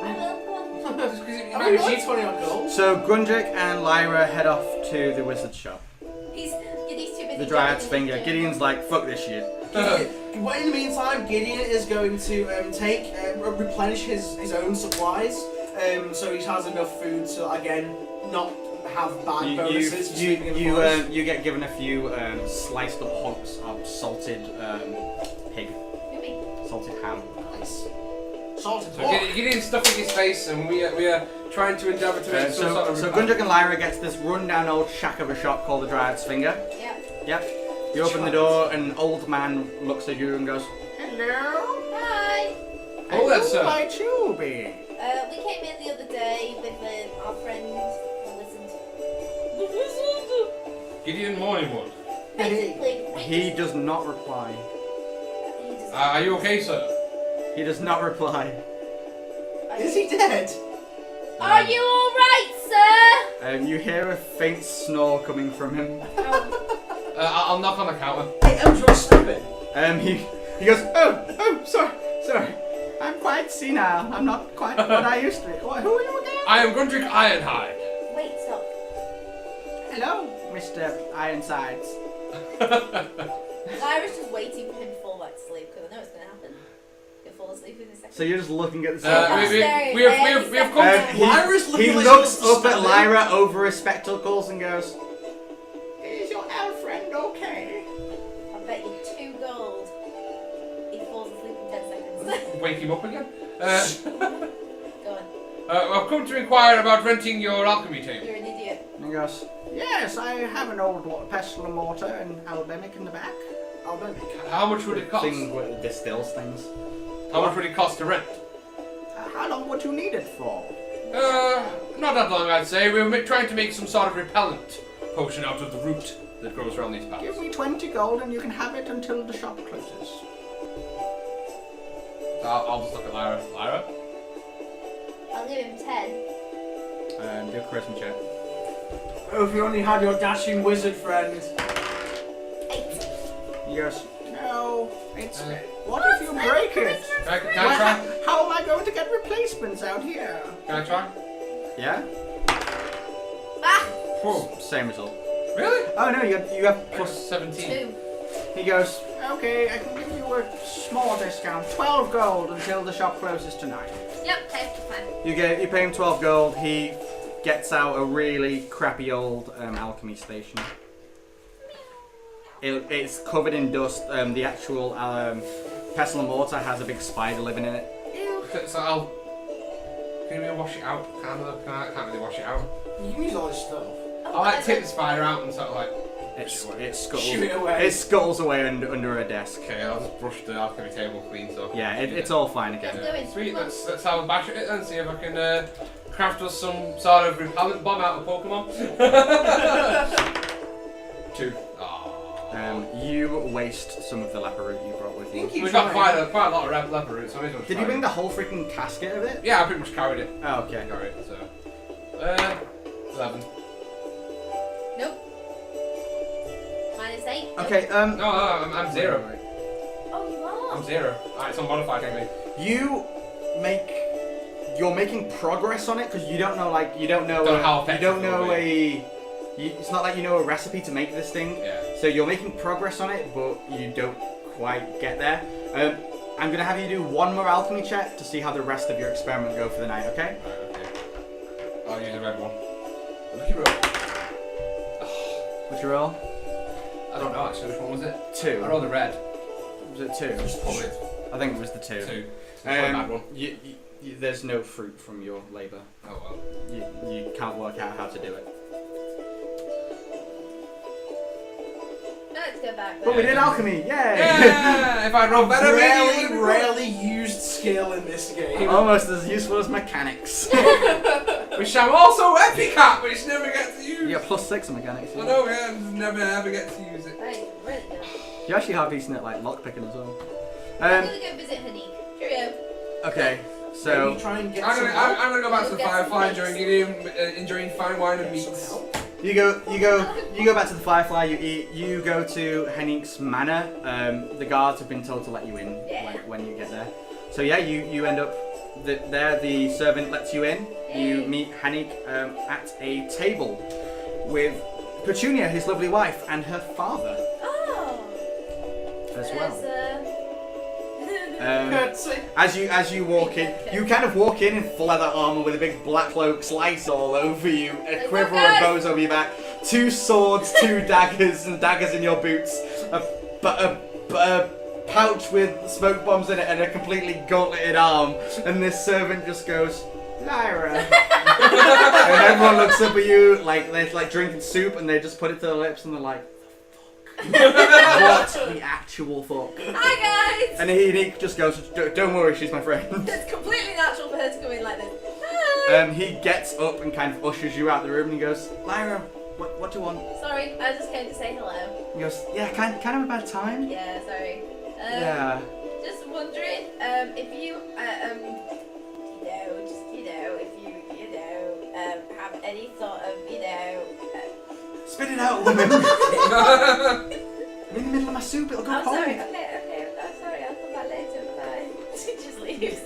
I will. Go on. Just 'cause it I might mean, be like cheap. 20 odd gold. So Grundrick and Lyra head off to the wizard shop. He's too busy. The Dryad's juggling finger. his Gideon's like, fuck this shit. But in the meantime, Gideon is going to replenish his own supplies. So he has enough food to again not have bad bonuses. for sleeping in the forest. You get given a few sliced up hunks of salted pig, Yummy. salted ham. Nice. Salted So pork. Gideon's stuffing his face, and we are trying to endeavour to make some sort of. So Grundrick and Lyra gets this run-down old shack of a shop called the Dryad's Finger. Yeah. Yep. You open the door, and an old man looks at you and goes, "Hello, Hi. Oh, that's who might you be?" We came in the other day with our friend, the wizard. Gideon Morningwood. Basically, we He just- does not reply. he just- Are you okay, sir? He does not reply. Is he dead? Are you all right, sir? You hear a faint snore coming from him. Oh, I'll knock on the counter. Hey, Em's sleeping. He goes, oh, sorry. I'm quite senile. I'm not quite what I used to be. Who are you again? I am Grundrick Ironhide. wait, stop. Hello, Mr. Ironsides. Lyra's just waiting for him to fall back to sleep because I know it's going to happen. He'll fall asleep in a second. So you're just looking at the We have come to. Lyra's looking he like looks she's up at standing. Lyra over his spectacles and goes, "Is your elf friend okay?" I bet you 2 gold. He falls asleep in 10 seconds. Wake him up again. Go on. I've come to inquire about renting your alchemy table. You're an idiot. And he goes, "Yes, I have an old pestle and mortar and albemic in the back." Albemic. How much would it cost? Thing that distills things. How much would it cost to rent? How long would you need it for? Not that long, I'd say. We were trying to make some sort of repellent potion out of the root. that grows around these paths. Give me 20 gold and you can have it until the shop closes. I'll just look at Lyra. Lyra? I'll give him 10. Do a charisma check. Oh, if you only had your dashing wizard friend. 8. He goes, no, it's... what if you What? break it? Can I try? How am I going to get replacements out here? Can I try? Yeah? Ah! Whoa. Same result. Really? Oh no, you have plus... Plus 17. 2. He goes, okay, I can give you a small discount, 12 gold until the shop closes tonight. Yep, okay, fine. You pay him 12 gold, he gets out a really crappy old alchemy station. It's covered in dust. The actual pestle and mortar has a big spider living in it. Ew. So can you wash it out? Can't really wash it out. You can use all this stuff. I'll like take the spider out and sort of like... It Shoot it scuttles, away. it scuttles away under her desk. Okay, I'll just brush the alchemy table clean so... Yeah, it's all fine again. Let's do it. Sweet, Come on. let's have a bash at it and see if I can craft us some sort of repellent bomb out of Pokemon. 2. Aww. You waste some of the leper root you brought with you. We've got quite a lot of leper roots, so I may as well Did try you bring it. the whole freaking casket of it? Yeah, I pretty much carried it. Oh, okay. Carried it, so... 11. Nope. -8. Okay, No, I'm 0. Oh, you are? I'm 0. Alright, it's unmodified, I mean. You're making progress on it because you don't know how effective it will be. It's not like you know a recipe to make this thing. Yeah. So you're making progress on it, but you don't quite get there. I'm gonna have you do one more alchemy check to see how the rest of your experiment go for the night. Okay? Right, okay. I'll use a red one. Lucky roll. What's your roll? I don't know actually, which one was it? 2. I rolled a red. Was it 2? Probably I think it was the 2. 2. Probably a bad one. There's no fruit from your labour. Oh well. You can't work out how to do it. Let's go back But we there. did alchemy! Yay! Yeah! If I roll better, maybe Rarely used skill in this game. Almost as useful as mechanics. Which I'm also epic at, but it's never get to use. You got +6 in mechanics. I know, yeah, never ever get to use it. Right, really good. You actually have decent at like lockpicking as well. I'm gonna go visit Hanique. Cheerio. Okay, so Maybe try and get I'm some gonna go back to the Get some Firefly meats. enjoying fine wine and help. Some meats. help. you go back to the Firefly. You eat. You go to Hanique's manor. The guards have been told to let you in when you get there. So yeah, you end up there. The servant lets you in. You meet Hanique at a table with Petunia, his lovely wife, and her father Oh. as well. Curtsy. As you walk in, you kind of walk in full leather armor with a big black cloak, slice all over you, a quiver of bows over your back, 2 swords, 2 daggers, and daggers in your boots, a pouch with smoke bombs in it, and a completely gauntleted arm. And this servant just goes, Lyra. And everyone looks up at you like they're like drinking soup, and they just put it to their lips, and they're like, what the actual fuck? Hi guys! And he just goes, don't worry, she's my friend. It's completely natural for her to come in like this. Hi! He gets up and kind of ushers you out the room, and he goes, Lyra, what do you want? Sorry, I just came to say hello. He goes, yeah, kind of a bad time. Yeah, sorry. Yeah. Just wondering if you, have any sort of, Spit it out, woman. I'm in the middle of my soup, it'll go I'm cold. sorry, okay, I'm sorry, I'll come back later, bye. She just leaves.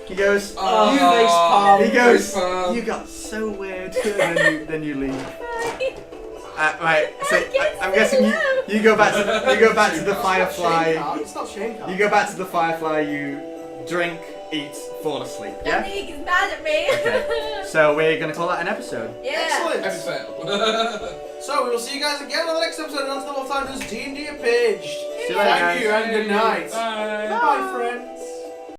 He goes, Oh, You face palm. he goes, palm. you got so weird, then you leave. Bye. Right, so I'm guessing you go back to the Firefly. It's not shame card. You go back to the Firefly. You drink, eat, fall asleep. Yeah. Dominique is mad at me. Okay. So we're gonna call that an episode. Yeah. Excellent. Epic fail. So we will see you guys again on the next episode. And until time, this is D&D apidged. See you later, Thank you guys. and good night. Bye. Bye, friends.